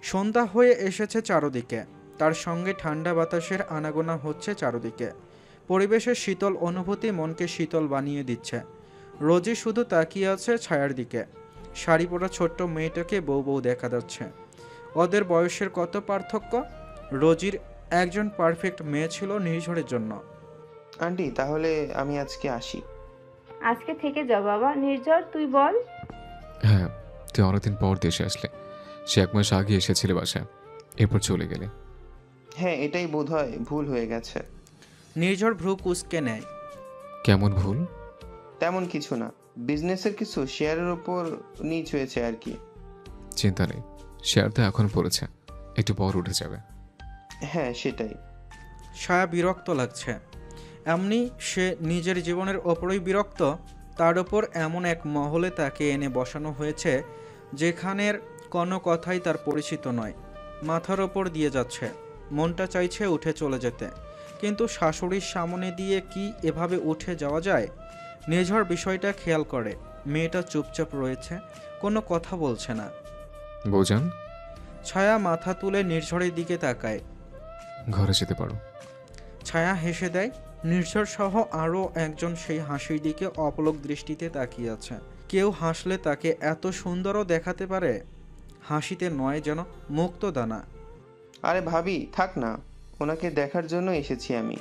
সন্ধ্যা হয়ে এসেছে চারদিকে, তার সঙ্গে ঠান্ডা বাতাসের আনাগোনা হচ্ছে চারদিকে। পরিবেশের শীতল অনুভূতি মনকে শীতল বানিয়ে দিচ্ছে। রোজি শুধু তাকিয়ে আছে ছায়ার দিকে। শাড়ি পরা ছোট্ট মেয়েটাকে বউ বউ দেখা যাচ্ছে। ওদের বয়সের কত পার্থক্য! রোজির একজন পারফেক্ট মেয়ে ছিল নির্ঝরের জন্য। আন্টি, তাহলে আমি আজকে আসি। আজকে থেকে যা বাবা। নির্ঝর, তুই বল। হ্যাঁ, তুই অনেকদিন পর দেশে আসলে। সে 1 মাস আগে এসেছিলে বাসায়, এরপর চলে গেলে। হ্যাঁ, এটাই বোধহয় ভুল হয়ে গেছে। নির্ঝর ভ্রু কুঁচকে নেয়। কেমন ভুল? তেমন কিছু না, বিজনেসের কিছু শেয়ারের উপর নিচ হয়েছে আর কি। চিন্তা নেই, শেয়ার তো এখন পড়েছে, একটু পর উঠে যাবে। হ্যাঁ, সেটাই। ছায়া বিরক্ত লাগছে। এমনি সে নিজের জীবনের ওপরই বিরক্ত, তার ওপর এমন এক মহলে তাকে এনে বসানো হয়েছে যেখানের কোনো কথাই তার পরিচিত নয়। মাথার ওপর দিয়ে যাচ্ছে, মনটা চাইছে উঠে চলে যেতে, কিন্তু শাশুড়ির সামনে দিয়ে কি এভাবে উঠে যাওয়া যায়? নির্ঝর বিষয়টা খেয়াল করে। মেয়েটা চুপচাপ রয়েছে, কোনো কথা বলছে না। বৌজান, ছায়া মাথা তুলে নির্ঝরের দিকে তাকায়। ঘরে যেতে পারো। ছায়া হেসে দেয়। নির্ঝর সহ আরও একজন সেই হাসির দিকে অপলক দৃষ্টিতে তাকিয়ে আছে। কেউ হাসলে তাকে এত সুন্দরও দেখাতে পারে? হাসিতে নয়, যেন মুক্ত দানা। আরে ভাবি, থাক না, ওনাকে দেখার জন্য এসেছি আমি।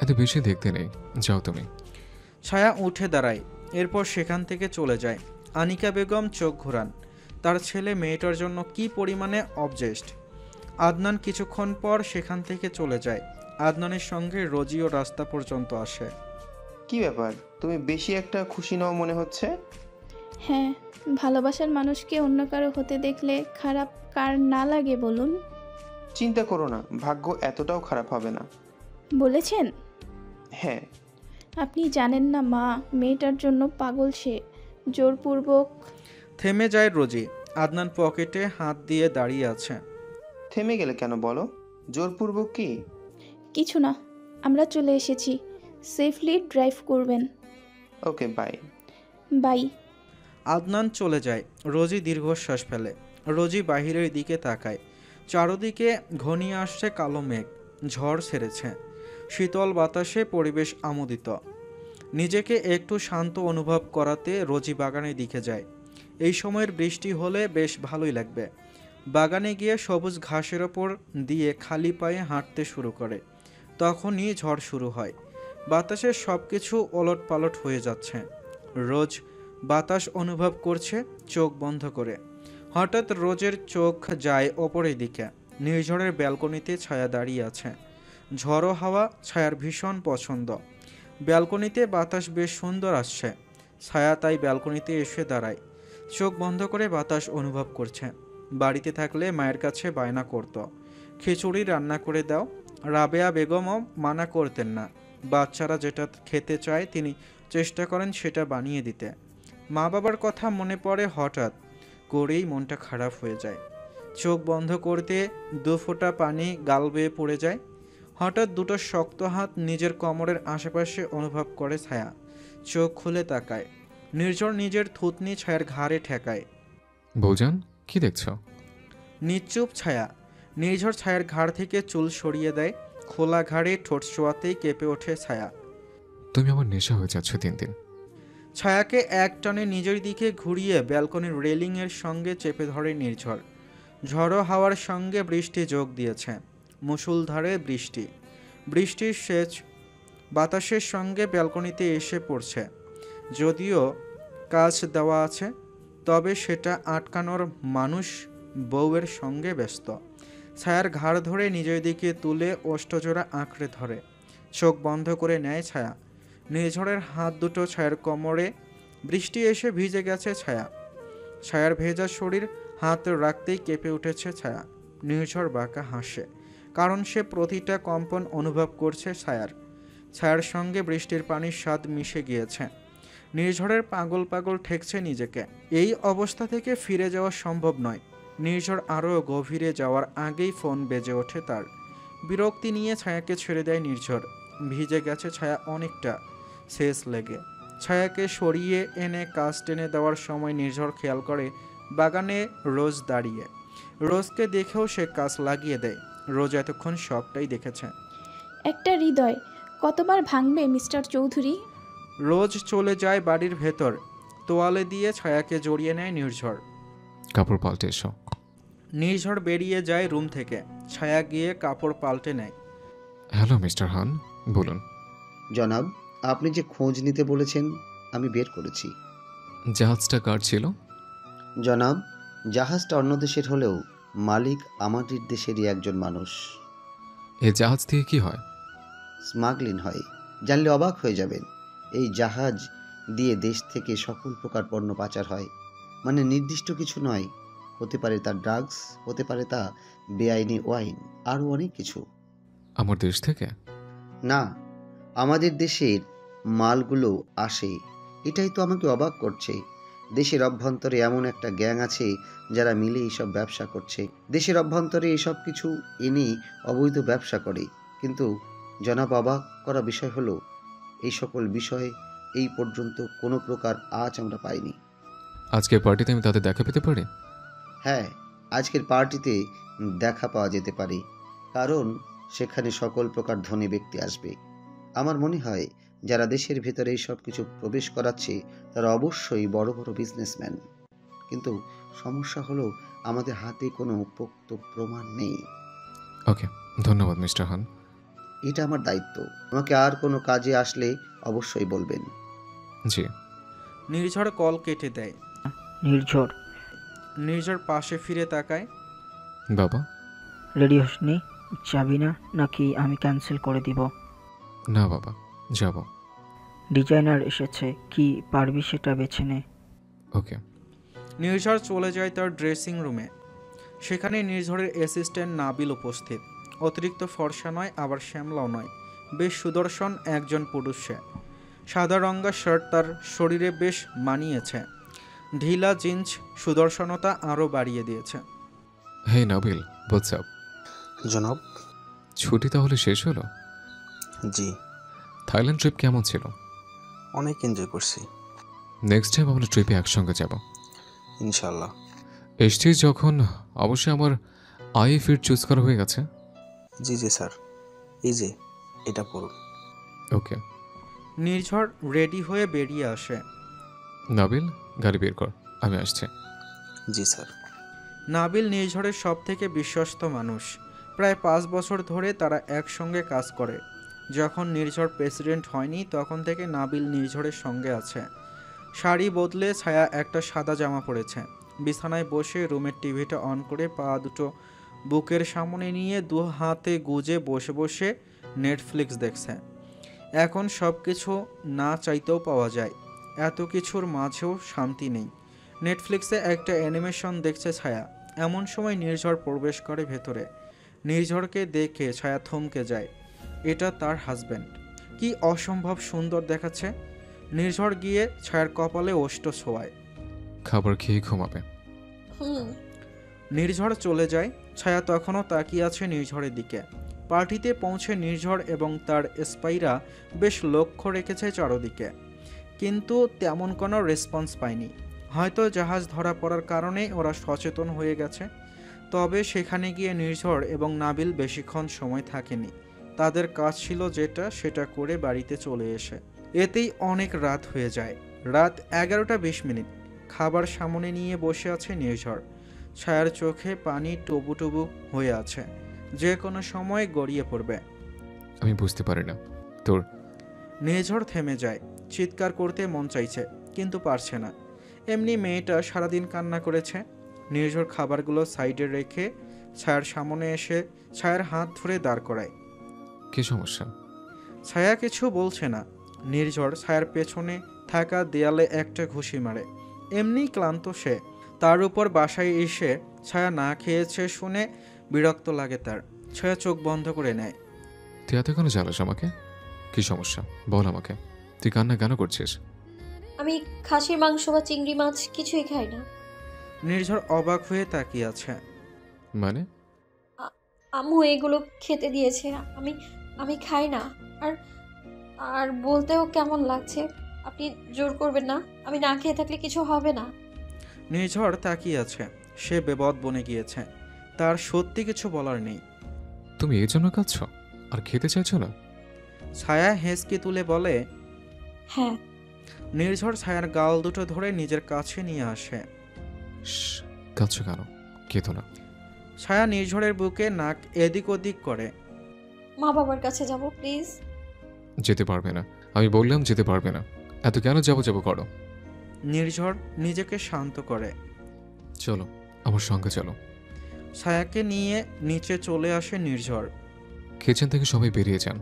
এত বেশি দেখতে নেই, যাও তুমি। ছায়া উঠে দাঁড়ায়, এরপর সেখান থেকে চলে যায়। আনিকা বেগম চোখ ঘোরান। তার ছেলে মেয়েটার জন্য কি পরিমাণে অবজেস্ট। আদনান কিছুক্ষণ পর সেখান থেকে চলে যায়। আদনানের সঙ্গে রোজিও রাস্তা পর্যন্ত আসে। কি ব্যাপার, তুমি বেশি একটা খুশি নও মনে হচ্ছে? হ্যাঁ, ভালোবাসার মানুষকে অন্য কারো হতে দেখলে খারাপ কার না লাগে বলুন? চিন্তা করো না, ভাগ্য এতটাও খারাপ হবে না। বলেছেন? হ্যাঁ। আপনি জানেন না মা, মেয়েটার জন্য পাগল সে, জোরপূর্বক। থেমে যায় রোজি। আদনান পকেটে হাত দিয়ে দাঁড়িয়ে আছে। থেমে গেলে কেন বলো? জোরপূর্বক কি? কিছু না, আমরা চলে এসেছি। সেফলি ড্রাইভ করবেন। ওকে, বাই। বাই। আদনান চলে যায়। রোজি দীর্ঘশ্বাস ফেলে। রোজি বাহিরের দিকে তাকায়। চারদিকে ঘনিয়ে আসছে কালো মেঘ, ঝড় ছেড়েছে। শীতল বাতাসে পরিবেশ আমোদিত। নিজেকে একটু শান্ত অনুভব করাতে রোজি বাগানের দিকে যায়। এই সময়ের বৃষ্টি হলে বেশ ভালোই লাগবে। বাগানে গিয়ে সবুজ ঘাসের ওপর দিয়ে খালি পায়ে হাঁটতে শুরু করে। তখনই ঝড় শুরু হয়। বাতাসের সব কিছু ওলটপালট হয়ে যাচ্ছে। রোজ বাতাস অনুভব করছে চোখ বন্ধ করে। হঠাৎ রোজের চোখ যায় ওপরের দিকে। নির্ঝরের ব্যালকনিতে ছায়া দাঁড়িয়ে আছে। ঝড়ো হাওয়া ছায়ার ভীষণ পছন্দ। ব্যালকনিতে বাতাস বেশ সুন্দর আসছে। ছায়া তাই ব্যালকনিতে এসে দাঁড়ায়। চোখ বন্ধ করে বাতাস অনুভব করছে। বাড়িতে থাকলে মায়ের কাছে বায়না করত, খিচুড়ি রান্না করে দাও। রাবেয়া বেগমও মানা করতেন না। বাচ্চারা যেটা খেতে চায় তিনি চেষ্টা করেন সেটা বানিয়ে দিতে। মা বাবার কথা মনে পড়ে হঠাৎ করেই মনটা খারাপ হয়ে যায়। চোখ বন্ধ করতে 2 ফোঁটা পানি গাল বেয়ে পড়ে যায়। হঠাৎ দুটো শক্ত হাত নিজের কোমরের আশেপাশে অনুভব করে ছায়া। চোখ খুলে তাকায়। নির্ঝর নিজের থুতনি ছায়ার ঘাড়ে ঠেকায়। বৌজান, কি দেখছো? নিশ্চুপ ছায়া। নির্ঝর ছায়ার ঘাড় থেকে চুল সরিয়ে দেয়। খোলা ঘাড়ে ঠোঁট ছোঁয়াতেই কেঁপে ওঠে ছায়া। তুমি আমার নেশা হয়ে যাচ্ছ দিন দিন। ছায়াকে এক টানে নিজের দিকে ঘুরিয়ে ব্যালকনির রেলিংয়ের সঙ্গে চেপে ধরে নির্ঝর। ঝড়ো হাওয়ার সঙ্গে বৃষ্টি যোগ দিয়েছে। মুষলধারে বৃষ্টি। বৃষ্টির সেচ বাতাসের সঙ্গে ব্যালকনিতে এসে পড়ছে। যদিও কাজ দেওয়া আছে, তবে সেটা আটকানোর মানুষ বউয়ের সঙ্গে ব্যস্ত। ছায়ার ঘাড় ধরে নিজের দিকে তুলে ওষ্ঠজোড়া আঁকড়ে ধরে। চোখ বন্ধ করে নেয় ছায়া। নির্ঝরের হাত দুটো ছায়ার কোমরে। বৃষ্টি এসে ভিজে গেছে ছায়া। ছায়ার ভেজা শরীর হাত রাখতেই কেঁপে উঠেছে ছায়া। নির্ঝর বাঁকা হাসে, কারণ সে প্রতিটা কম্পন অনুভব করছে ছায়ার। ছায়ার সঙ্গে বৃষ্টির পানির স্বাদ মিশে গিয়েছে। নির্ঝরের পাগল পাগল ঠেকছে নিজেকে। এই অবস্থা থেকে ফিরে যাওয়া সম্ভব নয়। নির্ঝর আরও গভীরে যাওয়ার আগেই ফোন বেজে ওঠে তার। বিরক্তি নিয়ে ছায়াকে ছেড়ে দেয় নির্ঝর। ভিজে গেছে ছায়া অনেকটা, শেষ লেগে। ছায়াকে সরিয়ে এনে কাজ টেনে দেওয়ার সময় নির্ঝর খেয়াল করে বাগানে রোজ দাঁড়িয়ে। রোজকে দেখেও সে কাজ লাগিয়ে দেয়। রোজ এতক্ষণ সবটাই দেখেছে। একটা হৃদয় কতবার ভাঙবে মিস্টার চৌধুরী? রোজ চলে যায় বাড়ির ভেতর। তোয়ালে দিয়ে ছায়াকে জড়িয়ে নেয় নির্ঝর। কাপড় পাল্টে এসো। নির্ঝর বেরিয়ে যায় রুম থেকে। ছায়া গিয়ে কাপড় পাল্টে নেয়। হ্যালো মিস্টার হান, বলুন। জনাব, আপনি যে খোঁজ নিতে বলেছেন আমি বের করেছি। জাহাজটা কার ছিল? জনাব, জাহাজটা অন্য দেশের হলেও মালিক আমাদের দেশেরই একজন মানুষ। এই জাহাজ দিয়ে কি হয়? স্মাগলিং হয়। জানলে অবাক হয়ে যাবেন। এই জাহাজ দিয়ে দেশ থেকে সকল প্রকার পণ্য পাচার হয়। মানে নির্দিষ্ট কিছু নয়, হতে পারে তা ড্রাগস, হতে পারে তা বেআইনি ওয়াইন, আরও অনেক কিছু। আমার দেশ থেকে? না, আমাদের দেশের মালগুলো আসে। এটাই তো আমাকে অবাক করছে। দেশের অভ্যন্তরে এমন একটা গ্যাং আছে যারা মিলে এইসব ব্যবসা করছে। দেশের অভ্যন্তরে এসব কিছু এনে অবৈধ ব্যবসা করে। কিন্তু জনাব, অবাক করা বিষয় হলো এই সকল বিষয়ে এই পর্যন্ত কোনো প্রকার আজ আমরা পাইনি। আজকের পার্টিতে আমি তাদের দেখা পেতে পারি? হ্যাঁ, আজকের পার্টিতে দেখা পাওয়া যেতে পারে, কারণ সেখানে সকল প্রকার ধনী ব্যক্তি আসবে। আমার মনে হয় যারা দেশের ভিতরে এই সব কিছু প্রবেশ করাচ্ছে তারা অবশ্যই বড় বড় বিজনেসম্যান। কিন্তু সমস্যা হলো আমাদের হাতে কোনো পোক্ত প্রমাণ নেই। ওকে, ধন্যবাদ মিস্টার হান। এটা আমার দায়িত্ব। আমাকে আর কোনো কাজে আসলে অবশ্যই বলবেন। জি। নির্ঝর কল কেটে দেয়। নির্ঝর, নির্ঝর পাশে ফিরে তাকায়। বাবা? রেডি হসনি? যাবি না নাকি আমি ক্যান্সেল করে দিব? না বাবা, যাব। ডিজাইনার এসেছে, কি পারবি সেটা বেছে নে। ওকে। নির্ঝর চলে যায় তার ড্রেসিং রুমে। সেখানে নির্ঝরের অ্যাসিস্ট্যান্ট নাবিল উপস্থিত। অতিরিক্ত ফর্সা নয়, আবার শ্যামলাও নয়, বেশ সুদর্শন একজন পুরুষ সে। সাদা রঙা শার্ট তার শরীরে বেশ মানিয়েছে। ঢিলা জিন্স সুদর্শনতা আরও বাড়িয়ে দিয়েছে। হে নাবিল, হোয়াটসঅ্যাপ? জনাব। ছুটি তাহলে শেষ হলো? জি। থাইল্যান্ড ট্রিপ কেমন ছিল? অনেক এনজয় করছি। নেক্সট টাইম আমরা ট্রিপে একসঙ্গে যাব ইনশাল্লাহ। এসছিস যখন, অবশ্যই আমার আই ফিট চুজ করা হয়ে গেছে। জি জি স্যার, এই যে এটা পড়ুন। ওকে। নির্ঝর রেডি হয়ে বেরিয়ে আসে। নাবিল, গাড়ি বের কর, আমি আসছি। জি স্যার। নাবিল নির্ঝরের সব থেকে বিশ্বস্ত মানুষ। প্রায় 5 বছর ধরে তারা একসঙ্গে কাজ করে। যখন নির্ঝর প্রেসিডেন্ট হয়নি তখন থেকে নাবিল নির্ঝরের সঙ্গে আছে। শাড়ি বদলে ছায়া একটা সাদা জামা পরেছে। বিছানায় বসে রুমের টিভিটা অন করে পা দুটো বুকের সামনে নিয়ে 2 হাতে গুজে বসে বসে নেটফ্লিক্স দেখছে। এখন সব কিছু না চাইতেও পাওয়া যায়। এত কিছুর মাঝেও শান্তি নেই। নেটফ্লিক্সে একটা অ্যানিমেশন দেখছে ছায়া। এমন সময় নির্ঝর প্রবেশ করে ভেতরে। নির্ঝরকে দেখে ছায়া থমকে যায়। এটা তার হাজব্যান্ড। কি অসম্ভব সুন্দর দেখাচ্ছে। নির্ঝর গিয়ে ছায়ার কপালে ওষ্ঠ ছোঁয়ায়। খাবার খেয়ে ঘুমাবে। নির্ঝর চলে যায়। ছায়া তখনও তাকিয়ে আছে নির্ঝরের দিকে। পার্টিতে পৌঁছে নির্ঝর এবং তার স্পাইরা বেশ লক্ষ্য রেখেছে চারদিকে, কিন্তু তেমন কোনো রেসপন্স পায়নি। হয়তো জাহাজ ধরা পড়ার কারণে ওরা সচেতন হয়ে গেছে। তবে সেখানে গিয়ে নির্ঝর এবং নাবিল বেশিক্ষণ সময় থাকেনি। তাদের কাজ ছিল যেটা সেটা করে বাড়িতে চলে এসে এতেই অনেক রাত হয়ে যায়। রাত 11:20। খাবার সামনে নিয়ে বসে আছে নির্ঝর। ছায়ার চোখে পানি টবু টবু হয়ে আছে, যে কোনো সময় গড়িয়ে পড়বে। আমি বুঝতে পারি না তোর। নির্ঝর থেমে যায়। চিৎকার করতে মন চাইছে কিন্তু পারছে না। এমনি মেয়েটা সারাদিন কান্না করেছে। নির্ঝর খাবারগুলো সাইডে রেখে ছায়ার সামনে এসে ছায়ার হাত ধরে দাঁড় করায়। কি সমস্যা? ছায়া কিছু বলছে না। নির্ঝর ছায়ার পেছনে থাকা দেয়ালে একটা ঘুষি মারে। এমনি ক্লান্ত সে। তার উপর বাসায় এসে ছায়া না খেয়েছে শুনে বিরক্ত লাগে তার। ছায়া চোখ বন্ধ করে নেয়। তুই এত কেন জ্বালাস আমাকে? কি সমস্যা বল আমাকে। তুই কান্না কেন করছিস? আমি খাসির মাংস বা চিংড়ি মাছ কিছুই খাই না। নির্ঝর অবাক হয়ে তাকিয়ে আছে। মানে? আম্মু এগুলো খেতে দিয়েছে, আমি খাই না। আর আর বলতেও কেমন লাগছে, আপনি জোর করবেন না। আমি না খেয়ে থাকলে কিছু হবে না। নির্ঝর তাকিয়ে আছে। সে বেবদ বনে গিয়েছে। তার সত্যি কিছু বলার নেই। তুমি এই জন্য কাঁদছ আর খেতে চাইছো না? ছায়া হেঁচকি তুলে বলে। হ্যাঁ। নির্ঝর ছায়ার গাল দুটো ধরে নিজের কাছে নিয়ে আসে। শ্, কাঁদছো কেন? খেতো না। ছায়া নির্ঝরের বুকে নাক এদিক ওদিক করে। মা বাবার কাছে যাব প্লিজ। যেতে পারবে না। আমি বললাম যেতে পারবে না। এত কেন যাবো যাবো করো? নির্ঝর নিজেকে শান্ত করে। চলো আমার সঙ্গে চলো। ছায়াকে নিয়ে নিচে চলে আসে নির্ঝর। কিচেন থেকে সবাই বেরিয়ে যান।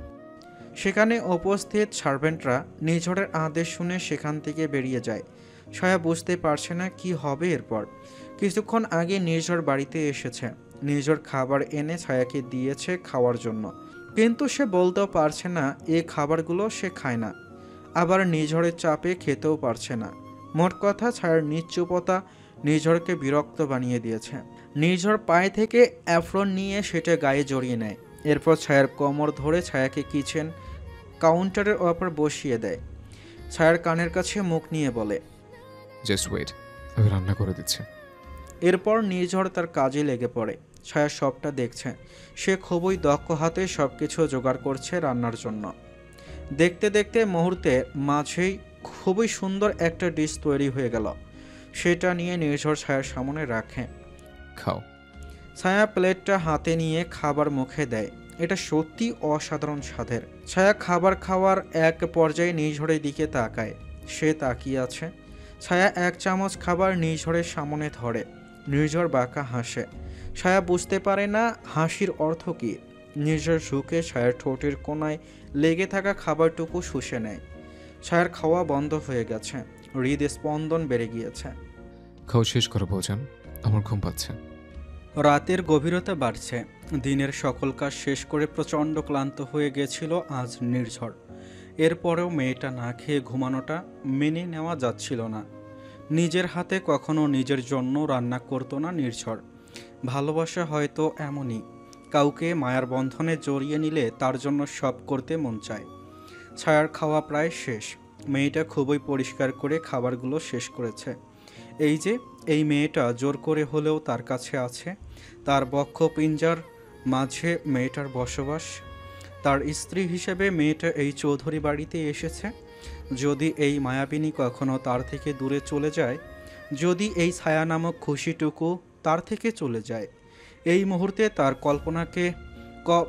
সেখানে উপস্থিত সার্ভেন্টরা নির্ঝরের আদেশ শুনে সেখান থেকে বেরিয়ে যায়। ছায়া বুঝতে পারছে না কি হবে এরপর। কিছুক্ষণ আগে নির্ঝর বাড়িতে এসেছে। নির্ঝর খাবার এনে ছায়াকে দিয়েছে খাওয়ার জন্য, কিন্তু সে বলতেও পারছে না এই খাবারগুলো সে খায় না, আবার নির্ঝরের চাপে খেতেও পারছে না। মোট কথা ছায়ার নিশ্চুপতা নির্ঝরকে বিরক্ত বানিয়ে দিয়েছে। নির্ঝর পায়ে থেকে অ্যাফ্রন নিয়ে সেটা গায়ে জড়িয়ে নেয়। এরপর ছায়ার কোমর ধরে ছায়াকে কিচেন কাউন্টারের ওপর বসিয়ে দেয়। ছায়ার কানের কাছে মুখ নিয়ে বলে, জাস্ট ওয়েট, আমি রান্না করে দিচ্ছি। এরপর নির্ঝর তার কাজে লেগে পড়ে। ছায়া সবটা দেখছে। সে খুবই দক্ষ হাতে সব কিছু জোগাড় করছে রান্নার জন্য। দেখতে দেখতে মুহূর্তের মাঝেই খুবই সুন্দর একটা ডিশ তৈরি হয়ে গেল। সেটা নিয়ে নির্ঝর ছায়ার সামনে রাখে। খাও। ছায়া প্লেটটা হাতে নিয়ে খাবার মুখে দেয়। এটা সত্যি অসাধারণ স্বাদের। ছায়া খাবার খাওয়ার এক পর্যায়ে নির্ঝরের দিকে তাকায়। সে তাকিয়ে আছে। ছায়া এক চামচ খাবার নির্ঝরের সামনে ধরে। নির্ঝর বাঁকা হাসে। ছায়া বুঝতে পারে না হাসির অর্থ কী। নির্ঝর ঝুঁকে ছায়ার ঠোঁটের কোণায় লেগে থাকা খাবারটুকু শুষে নেয়। ছায়ার খাওয়া বন্ধ হয়ে গেছে। হৃদস্পন্দন বেড়ে গিয়েছে। খাও শেষ করো বৌজান, আমার ঘুম পাচ্ছে। রাতের গভীরতা বাড়ছে। দিনের সকল কাজ শেষ করে প্রচণ্ড ক্লান্ত হয়ে গেছিল আজ নির্ঝর। এরপরেও মেয়েটা না খেয়ে ঘুমানোটা মেনে নেওয়া যাচ্ছিল না। নিজের হাতে কখনো নিজের জন্য রান্না করতো না নির্ঝর। ভালোবাসা হয়তো এমনই, কাউকে মায়ার বন্ধনে জড়িয়ে নিলে তার জন্য সব করতে মন চায়। ছায়ার খাওয়া প্রায় শেষ। মেয়েটা খুবই পরিষ্কার করে খাবারগুলো শেষ করেছে। এই যে এই মেয়েটা জোর করে হলেও তার কাছে আছে। তার বক্ষ পিঞ্জার মাঝে মেয়েটার বসবাস। তার স্ত্রী হিসেবে মেয়েটা এই চৌধুরী বাড়িতে এসেছে। যদি এই মায়াবিনী কখনো তার থেকে দূরে চলে যায়, যদি এই ছায়া নামক খুশিটুকু তার থেকে চলে যায়, এই মুহূর্তে তার কল্পনাকে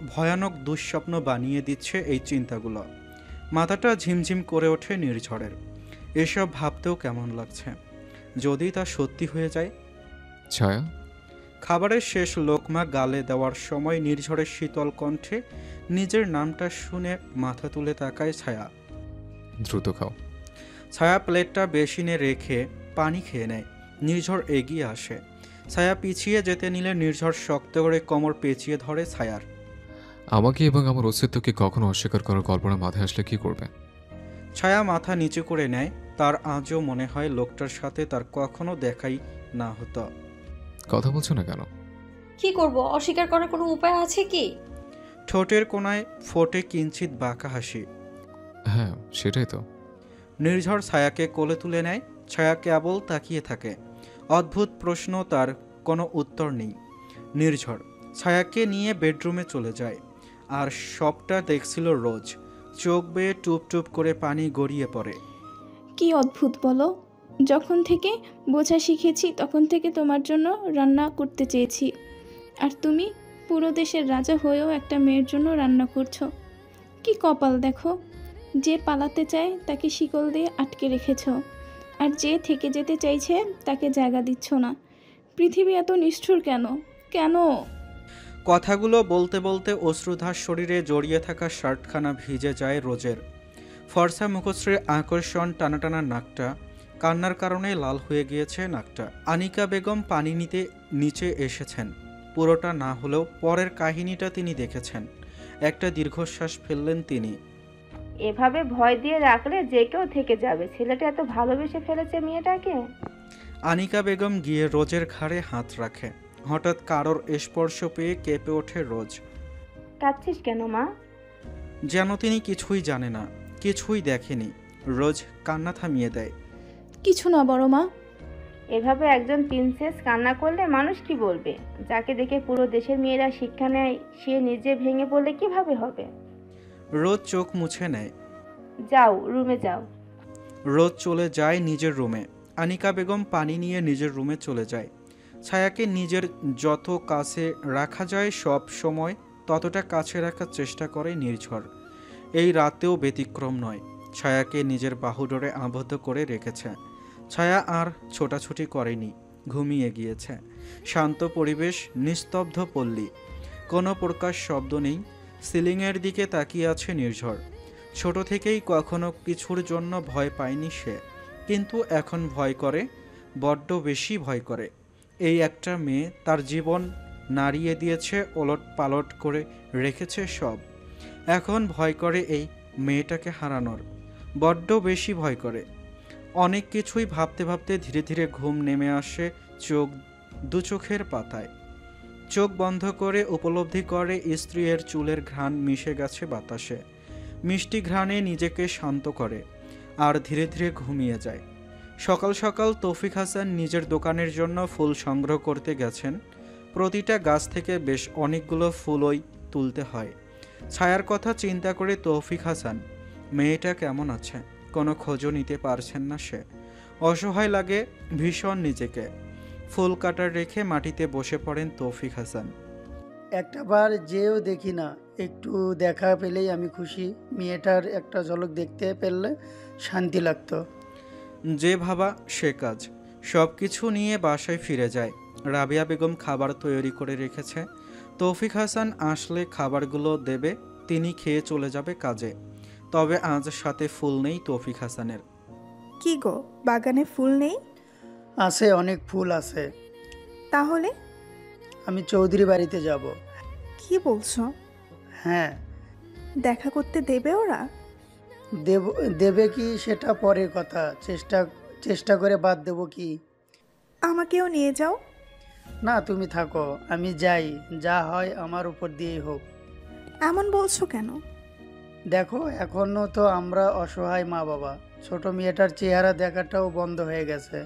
ভয়ানক দুঃস্বপ্ন বানিয়ে দিচ্ছে এই চিন্তাগুলো। মাথাটা ঝিমঝিম করে ওঠে নির্ঝরের। এসব ভাবতেও কেমন লাগছে যদি তা সত্যি হয়ে যায়। ছায়া, খাবারের শেষ লোকমা গালে দেওয়ার সময় নির্ঝরের শীতল কণ্ঠে নিজের নামটা শুনে মাথা তুলে তাকায় ছায়া। দ্রুত খাও। ছায়া প্লেটটা বেসিনে রেখে পানি খেয়ে নেয়। নির্ঝর এগিয়ে আসে। ছায়া পিছিয়ে যেতে নিলে নির্ঝর শক্ত করে কোমর পেঁচিয়ে ধরে ছায়ার। আমাকে এবং আমার অস্তিত্বকে কখনো অস্বীকার করার কল্পনা মাথায় আসলে কি করবে? ছায়া মাথা নিচু করে নেয়। তার আজও মনে হয় লোকটার সাথে তার কখনো দেখাই না হতো। কথা বলছো না কেন? কি করব? অস্বীকার করার কোনো উপায় আছে কি? ঠোঁটের কোণায় ফোটে কিঞ্চিত বাঁকা হাসি। হ্যাঁ, সেটাই তো। নির্ঝর ছায়াকে কোলে তুলে নেয়। ছায়া কেবল তাকিয়ে থাকে। অদ্ভুত প্রশ্ন, তার কোনো উত্তর নেই। নির্ঝর ছায়াকে নিয়ে বেডরুমে চলে যায়। আর সবটা দেখছিল রোজ। চোখ বেয়ে টুপ টুপ করে পানি গড়িয়ে পড়ে। কি অদ্ভুত বলো। যখন থেকে বোঝা শিখেছি তখন থেকে তোমার জন্য রান্না করতে চেয়েছি, আর তুমি পুরো দেশের রাজা হয়েও একটা মেয়ের জন্য রান্না করছো। কি কপাল দেখো, যে পালাতে চায় তাকে শিকল দিয়ে আটকে রেখেছো, আর যে থেকে যেতে চাইছে তাকে জায়গা দিচ্ছ না। পৃথিবী এত নিষ্ঠুর কেন? কেন? কথাগুলো বলতে বলতে অশ্রুধার শরীরে জড়িয়ে থাকা শার্টখানা ভিজে যায় রোজের। ফর্সা মুখশ্রীর আকর্ষণ টানাটানা নাকটা, কান্নার কারণে লাল হয়ে গিয়েছে নাকটা। আনিকা বেগম পানি নিতে নিচে এসেছেন। পুরোটা না হলেও পরের কাহিনীটা তিনি দেখেছেন। একটা দীর্ঘশ্বাস ফেললেন তিনি। এভাবে ভয় দিয়ে রাখলে যে কেউ থেকে যাবে। ছেলেটা এত ভালোবেসে ফেলেছে মেয়েটাকে। আনিকা বেগম গিয়ে রোজের ঘাড়ে হাত রাখে। হঠাৎ কারোর স্পর্শ পেয়ে কেঁপে ওঠে রোজ। কাঁদছিস কেন মা? যেন তিনি কিছুই জানে না, কিছুই দেখেনি। রোজ কান্না থামিয়ে দেয়। কিছু না বড় মা। এভাবে একজন প্রিন্সেস কান্না করলে মানুষ কি বলবে? যাকে দেখে পুরো দেশের মেয়েরা শিক্ষা নেয় সে নিজে ভেঙে পড়লে কিভাবে হবে? রোজ চোখ মুছে নেয়। যাও, রুমে যাও। রোজ চলে যায় নিজের রুমে। আনিকা বেগম পানি নিয়ে নিজের রুমে চলে যায়। ছায়াকে নিজের যত কাছে রাখা যায় সব সময় ততটা কাছে রাখার চেষ্টা করে নির্ঝর। এই রাতেও ব্যতিক্রম নয়। ছায়াকে নিজের বাহুডোরে আবদ্ধ করে রেখেছে। ছায়া আর ছোটাছুটি করেনি, ঘুমিয়ে গিয়েছে। শান্ত পরিবেশ, নিস্তব্ধ পল্লী, কোনো প্রকাশ শব্দ নেই। সিলিংয়ের দিকে তাকিয়ে আছে নির্ঝর। ছোট থেকেই কখনো কিছুর জন্য ভয় পায়নি সে, কিন্তু এখন ভয় করে, বড্ড বেশি ভয় করে। এই একটা মেয়ে তার জীবন নাড়িয়ে দিয়েছে, ওলট পালট করে রেখেছে সব। এখন ভয় করে এই মেয়েটাকে হারানোর, বড্ড বেশি ভয় করে। অনেক কিছুই ভাবতে ভাবতে ধীরে ধীরে ঘুম নেমে আসে দু চোখের পাতায়। চোখ বন্ধ করে উপলব্ধি করে স্ত্রীর চুলের ঘ্রাণ মিশে গেছে বাতাসে। মিষ্টি ঘ্রাণে নিজেকে শান্ত করে আর ধীরে ধীরে ঘুমিয়ে যায়। সকাল সকাল তৌফিক হাসান নিজের দোকানের জন্য ফুল সংগ্রহ করতে গেছেন। প্রতিটা গাছ থেকে বেশ অনেকগুলো ফুলই তুলতে হয়। ছায়ার কথা চিন্তা করে তৌফিক হাসান, মেয়েটা কেমন আছে কোনো খোঁজও নিতে পারছেন না সে। অসহায় লাগে ভীষণ নিজেকে। ফুল কাটার রেখে মাটিতে বসে পড়েন তৌফিক হাসান। একটা বার যেও দেখি না, একটু দেখা পেলেই আমি খুশি। মেয়েটার একটা ঝলক দেখতে পেলে শান্তি লাগতো। যে ভাবা সে কাজ। সব কিছু নিয়ে বাসায় ফিরে যায়। রাবিয়া বেগম খাবার তৈরি করে রেখেছে। তৌফিক হাসান আসলে খাবারগুলো দেবে, তিনি খেয়ে চলে যাবে কাজে। তবে আজ সাথে ফুল নেই তৌফিক হাসানের। কি গো, বাগানে ফুল নেই? আছে, অনেক ফুল আছে। তাহলে আমি চৌধুরী বাড়িতে যাব। কি বলছো? হ্যাঁ। দেখা করতে দেবে ওরা? দেবে কি সেটা পরের কথা। চেষ্টা করে বাদ দেবো কি? আমাকেও নিয়ে যাও। না, তুমি থাকো, আমি যাই। যা হয় আমার উপর দিয়েই হোক। এমন বলছো কেন? দেখো, এখনো তো আমরা অসহায় মা বাবা। ছোট মেয়েটার চেহারা দেখাটাও বন্ধ হয়ে গেছে।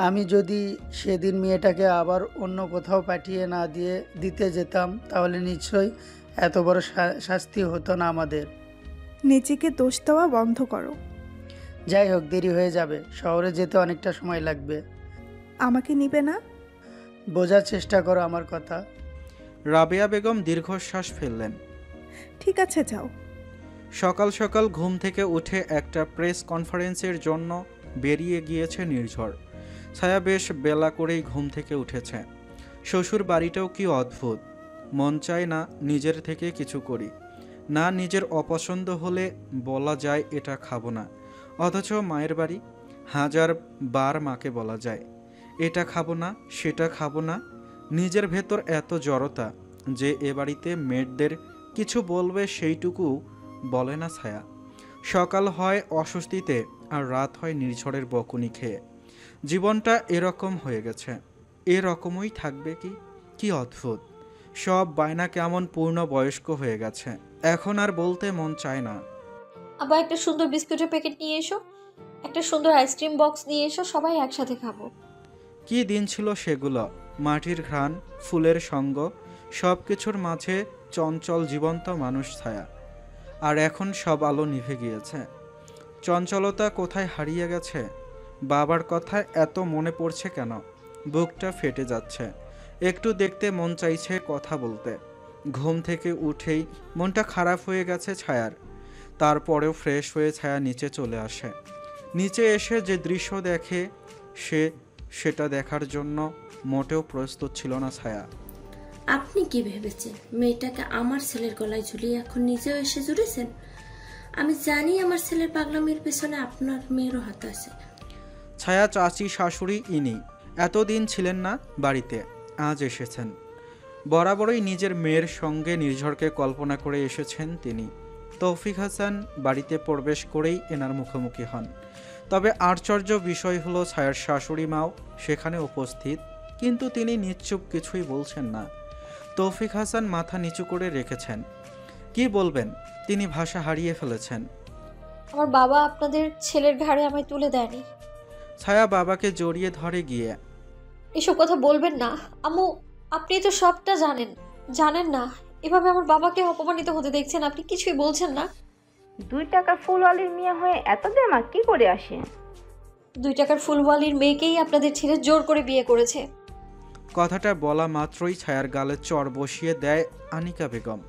আমি যদি সেদিন মেয়েটাকে আবার অন্য কোথাও পাঠিয়ে না দিতে যেতাম তাহলে নিশ্চয়ই এত বড় শাস্তি হতো না আমাদের। নিজেকে দোষ দেওয়া বন্ধ করো। যাই হোক, দেরি হয়ে যাবে। শহরে যেতে অনেকটা সময় লাগবে। আমাকে নিবে না? বোঝার চেষ্টা করো আমার কথা। রাবেয়া বেগম দীর্ঘশ্বাস ফেললেন। ঠিক আছে, যাও। সকাল সকাল ঘুম থেকে উঠে একটা প্রেস কনফারেন্সের জন্য বেরিয়ে গিয়েছে নির্ঝর। ছায়া বেশ বেলা করেই ঘুম থেকে উঠেছে। শ্বশুর বাড়িটাও কি অদ্ভুত। মন চায় না নিজের থেকে কিছু করি না, নিজের অপছন্দ হলে বলা যায় এটা খাবো না, অথচ মায়ের বাড়ি হাজার বার মাকে বলা যায় এটা খাবো না সেটা খাবো না। নিজের ভেতর এত জড়তা যে এ বাড়িতে মেয়েদের কিছু বলবে সেইটুকু বলে না ছায়া। সকাল হয় অস্বস্তিতে আর রাত হয় নির্ঝরের বকুনি খেয়ে। জীবনটা এরকম হয়ে গেছে, এরকমই থাকবে কি? কি অদ্ভুত। সব বায়না কেমন পূর্ণ বয়স্ক হয়ে গেছে। এখন আর বলতে মন চায় না। আবার একটা সুন্দর বিস্কুটের প্যাকেট নিয়ে এসো, একটা সুন্দর আইসক্রিম বক্স নিয়ে এসো, সবাই একসাথে খাবো। কি দিন ছিল সেগুলো। মাটির ঘ্রাণ, ফুলের সঙ্গ, সব কিছুর মাঝে চঞ্চল জীবন্ত মানুষ ছায়া। আর এখন সব আলো নিভে গিয়েছে। চঞ্চলতা কোথায় হারিয়ে গেছে? বাবার কথা এত মনে পড়ছে কেন? বুকটা ফেটে যাচ্ছে। একটু দেখতে মন চাইছে, কথা বলতে। ঘুম থেকে উঠেই মনটা খারাপ হয়ে গেছে ছায়ার। তারপরেও ফ্রেশ হয়ে ছায়া নিচে চলে আসে। নিচে এসে যে দৃশ্য দেখে সেটা দেখার জন্য মোটেও প্রস্তুত ছিল না ছায়া। আপনি কি ভেবেছেন মেয়েটাকে আমার ছেলের গলায় ঝুলিয়ে এখন নিজেও এসে জুড়েছেন? আমি জানি আমার ছেলের পাগলামির পেছনে আপনার মেয়েরও হাত আছে। ছায়া চাচি শাশুড়ি ইনি এতদিন ছিলেন না বাড়িতে, আজ এসেছেন। বরাবরই নিজের মেয়ের সঙ্গে নির্ঝরকে কল্পনা করে এসেছেন তিনি। তৌফিক হাসান বাড়িতে প্রবেশ করেই এনার মুখোমুখি হন। তবে আশ্চর্য বিষয় হলো ছায়ার শাশুড়ি মাও সেখানে উপস্থিত, কিন্তু তিনি নিশ্চুপ, কিছুই বলছেন না। তৌফিক হাসান মাথা নিচু করে রেখেছেন। কি বলবেন, তিনি ভাষা হারিয়ে ফেলেছেন। আমার বাবা আপনাদের ছেলের ঘাড়ে আমায় তুলে দেয়নি। ছায়া বাবাকে জড়িয়ে ধরে গিয়ে। এসব কথা বলবেন না আম্মু, আপনি তো সবটা জানেন না। এভাবে আমার বাবাকে অপমানিত হতে দেখছেন, আপনি কিছুই বলছেন না। 2 টাকার ফুলওয়ালির মেয়ে হয়ে এত দেমাক কি করে আসে? 2 টাকার ফুলওয়ালির মেয়েকেই আপনাদের ছেলে জোর করে বিয়ে করেছে। কথাটা বলা মাত্রই ছায়ার গালে চড় বসিয়ে দেয় আনিকা বেগম।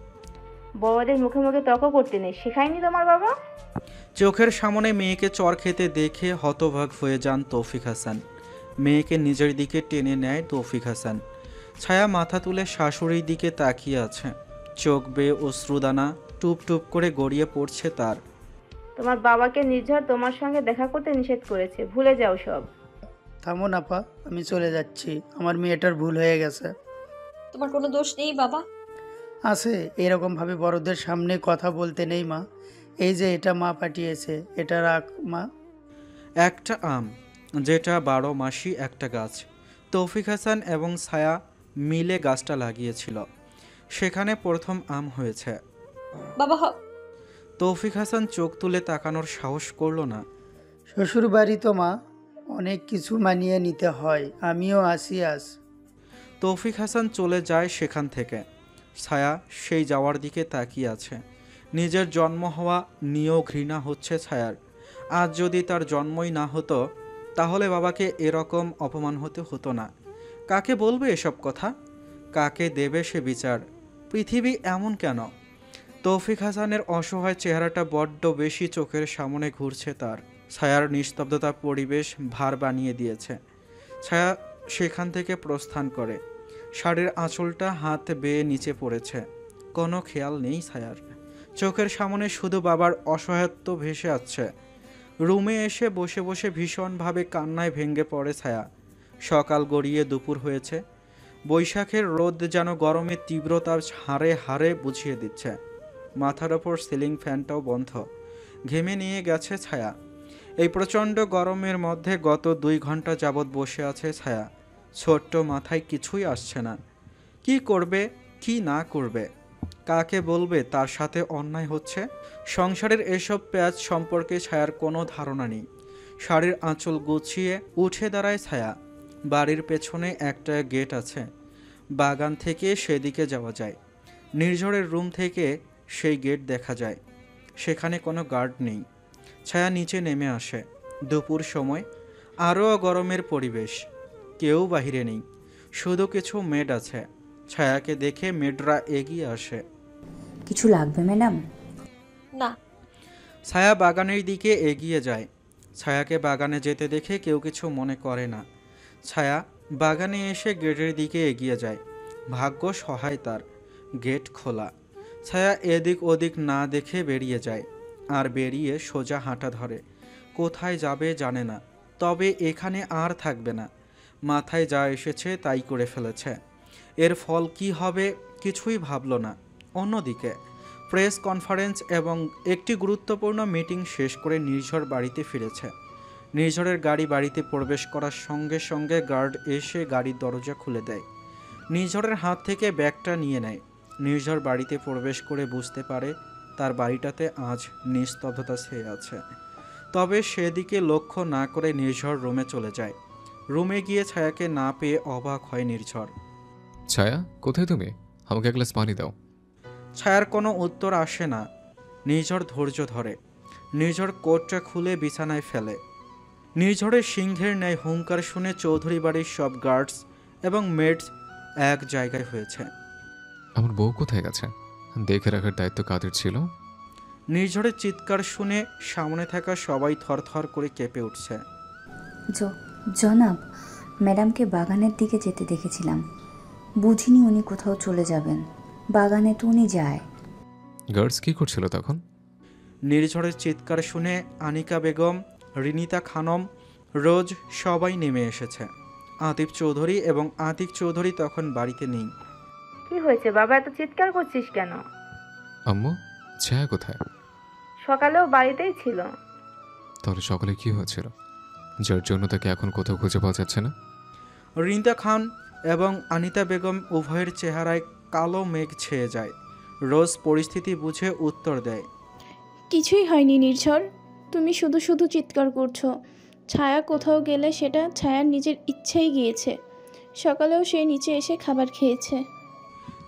বড়দের মুখে মুখে তর্ক করতে নেই, শেখায়নি তোমার বাবা? চোখের সামনে মেয়েকে চড় খেতে দেখে হতভাগ হয়ে যান তৌফিক হাসান। মেয়েকে নিজের দিকে টেনে নেয় তৌফিক হাসান। ছায়া মাথা তুলে শাশুড়ির দিকে তাকিয়ে আছে। চোখ বেয়ে অশ্রুদানা টুপ টুপ করে গড়িয়ে পড়ছে তার। তোমার বাবাকে নির্ঝর তোমার সঙ্গে দেখা করতে নিষেধ করেছে, ভুলে যাও সব। থামুন আপা, আমি চলে যাচ্ছি, আমার মেয়েটার ভুল হয়ে গেছে। তোমার কোনো দোষ নেই বাবা। আছে, এরকমভাবে বড়দের সামনে কথা বলতে নেই মা। এই যে এটা মা পাঠিয়েছে, এটা রাখ মা। একটা আম, যেটা 12 মাসই একটা গাছ। তৌফিক হাসান এবং ছায়া মিলে গাছটা লাগিয়েছিল, সেখানে প্রথম আম হয়েছে। বাবা তৌফিক হাসান চোখ তুলে তাকানোর সাহস করল না। শ্বশুর বাড়ি তো মা, অনেক কিছু মানিয়ে নিতে হয়, আমিও আসি আজ। তৌফিক হাসান চলে যায় সেখান থেকে। ছায়া সেই যাওয়ার দিকে তাকিয়ে আছে। নিজের জন্ম হওয়া নিয়েও ঘৃণা হচ্ছে ছায়ার। আজ যদি তার জন্মই না হতো তাহলে বাবাকে এরকম অপমান হতে হতো না। কাকে বলবে এসব কথা? কাকে দেবে সে বিচার? পৃথিবী এমন কেন? তৌফিক হাসানের অসহায় চেহারাটা বড্ড বেশি চোখের সামনে ঘুরছে তার। ছায়ার নিস্তব্ধতা পরিবেশ ভার বানিয়ে দিয়েছে। ছায়া সেখান থেকে প্রস্থান করে। শাড়ির আঁচলটা হাত বেয়ে নিচে পড়েছে। কোনো খেয়াল নেই ছায়ার। চোখের সামনে শুধু বাবার অসহায়ত্ব ভেসে আছে। রুমে এসে বসে বসে ভীষণভাবে কান্নায় ভেঙে পড়ে ছায়া। সকাল গড়িয়ে দুপুর হয়েছে। বৈশাখের রোদ যেন গরমের তীব্রতা হাড়ে হাড়ে বুঝিয়ে দিচ্ছে। মাথার ওপর সিলিং ফ্যানটাও বন্ধ। ঘেমে নিয়ে গেছে ছায়া। এই প্রচণ্ড গরমের মধ্যে গত 2 ঘন্টা যাবৎ বসে আছে ছায়া। ছোট্ট মাথায় কিছুই আসছে না। কি করবে, কি না করবে, কাকে বলবে তার সাথে অন্যায় হচ্ছে? সংসারের এসব প্যাচ সম্পর্কে ছায়ার কোনো ধারণা নেই। শাড়ির আঁচল গুছিয়ে উঠে দাঁড়ায় ছায়া। বাড়ির পেছনে একটা গেট আছে, বাগান থেকে সেদিকে যাওয়া যায়। নির্ঝরের রুম থেকে সেই গেট দেখা যায়। সেখানে কোনো গার্ড নেই। ছায়া নিচে নেমে আসে। দুপুর সময়, আরও গরমের পরিবেশ। কেউ বাহিরে নেই, শুধু কিছু মেড আছে। ছায়াকে দেখে মেডরা এগিয়ে আসে। কিছু লাগবে ম্যাডাম? না। ছায়া বাগানের দিকে এগিয়ে যায়। ছায়াকে বাগানে যেতে দেখে কেউ কিছু মনে করে না। ছায়া বাগানে এসে গেটের দিকে এগিয়ে যায়। ভাগ্য সহায় তার, গেট খোলা। ছায়া এদিক ওদিক না দেখে বেরিয়ে যায়। আর বেরিয়ে সোজা হাঁটা ধরে। কোথায় যাবে জানে না, তবে এখানে আর থাকবে না। মাথায় যা এসেছে তাই করে ফেলেছে। এর ফল কি হবে কিছুই ভাবল না। অন্যদিকে প্রেস কনফারেন্স এবং একটি গুরুত্বপূর্ণ মিটিং শেষ করে নির্ঝর বাড়িতে ফিরেছে। নির্ঝরের গাড়ি বাড়িতে প্রবেশ করার সঙ্গে সঙ্গে গার্ড এসে গাড়ির দরজা খুলে দেয়। নির্ঝরের হাত থেকে ব্যাগটা নিয়ে নেয়। নির্ঝর বাড়িতে প্রবেশ করে বুঝতে পারে তার বাড়িটাতে আজ নিস্তব্ধতা ছেয়ে আছে। তবে সেদিকে লক্ষ্য না করে নির্ঝর রুমে চলে যায়। রুমে গিয়ে ছায়াকে না পেয়ে অবাক হয় নির্ঝর। ছায়া, কোথায় তুমি? আমাকে এক গ্লাস পানি দাও। ছায়ার কোনো উত্তর আসে না। নির্ঝর ধৈর্য ধরে। নির্ঝর কোটটা খুলে বিছানায় ফেলে। নির্ঝরের সিংহের ন্যায় হুঙ্কার শুনে চৌধুরী বাড়ির সব গার্ডস এবং মেডস এক জায়গায় হয়েছে। আমার বউ কোথায় গেছে? দেখে রাখার দায়িত্ব কাদের ছিল? নির্ঝরের চিৎকার শুনে সামনে থাকা সবাই থরথর করে কেঁপে উঠছে। জনাব, ম্যাডামকে বাগানের দিকে যেতে দেখেছিলাম, বুঝিনি উনি কোথাও চলে যাবেন। বাগানে তো উনি যায়। গার্ডস কি করছিল তখন? নির্ঝরের চিৎকার শুনে আনিকা বেগম, রিনিতা খানম, রোজ সবাই নেমে এসেছে। আতিফ চৌধুরী এবং আতিক চৌধুরী তখন বাড়িতে নেই। কি হয়েছে বাবা, এত চিৎকার করছিস কেন? আম্মু, ছায়া কোথায়? সকালেও বাড়িতেই ছিল। তাহলে সকালে কি হয়েছিল যার জন্য তাকে এখন কোথাও খুঁজে পাওয়া যাচ্ছে না? রিনিতা খান এবং আনিতা বেগম উভয়ের চেহারায় কালো মেঘ ছেয়ে যায়। রোজ পরিস্থিতি বুঝে উত্তর দেয়। কিছুই হয়নি নির্ঝর, তুমি শুধু শুধু চিৎকার করছো। ছায়া কোথাও গেলে সেটা ছায়ার নিজের ইচ্ছেই গিয়েছে। সকালেও সে নিচে এসে খাবার খেয়েছে।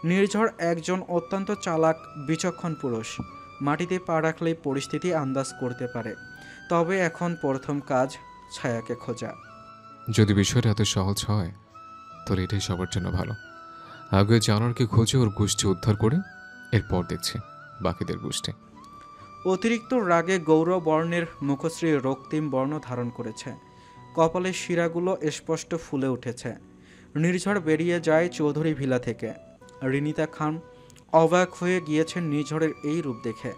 নির্ঝর একজন অত্যন্ত চালাক বিচক্ষণ পুরুষ। মাটিতে পা রাখলেই পরিস্থিতি আন্দাজ করতে পারে। তবে এখন প্রথম কাজ ছায়াকে খোঁজা। যদি বিষয়টা এত সহজ হয় তাহলে এটাই সবার জন্য ভালো। আগে জানোয়ারকে খোঁজে ওর গোষ্ঠী উদ্ধার করে এরপর দেখছি বাকিদের গোষ্ঠী। অতিরিক্ত রাগে গৌর বর্ণের মুখশ্রী রক্তিম বর্ণ ধারণ করেছে। কপালের শিরাগুলো স্পষ্ট ফুলে উঠেছে। নির্ঝর বেরিয়ে যায় চৌধুরী ভিলা থেকে। রিনিতা খান অবাক হয়ে গিয়েছেন নির্ঝরের এই রূপ দেখে।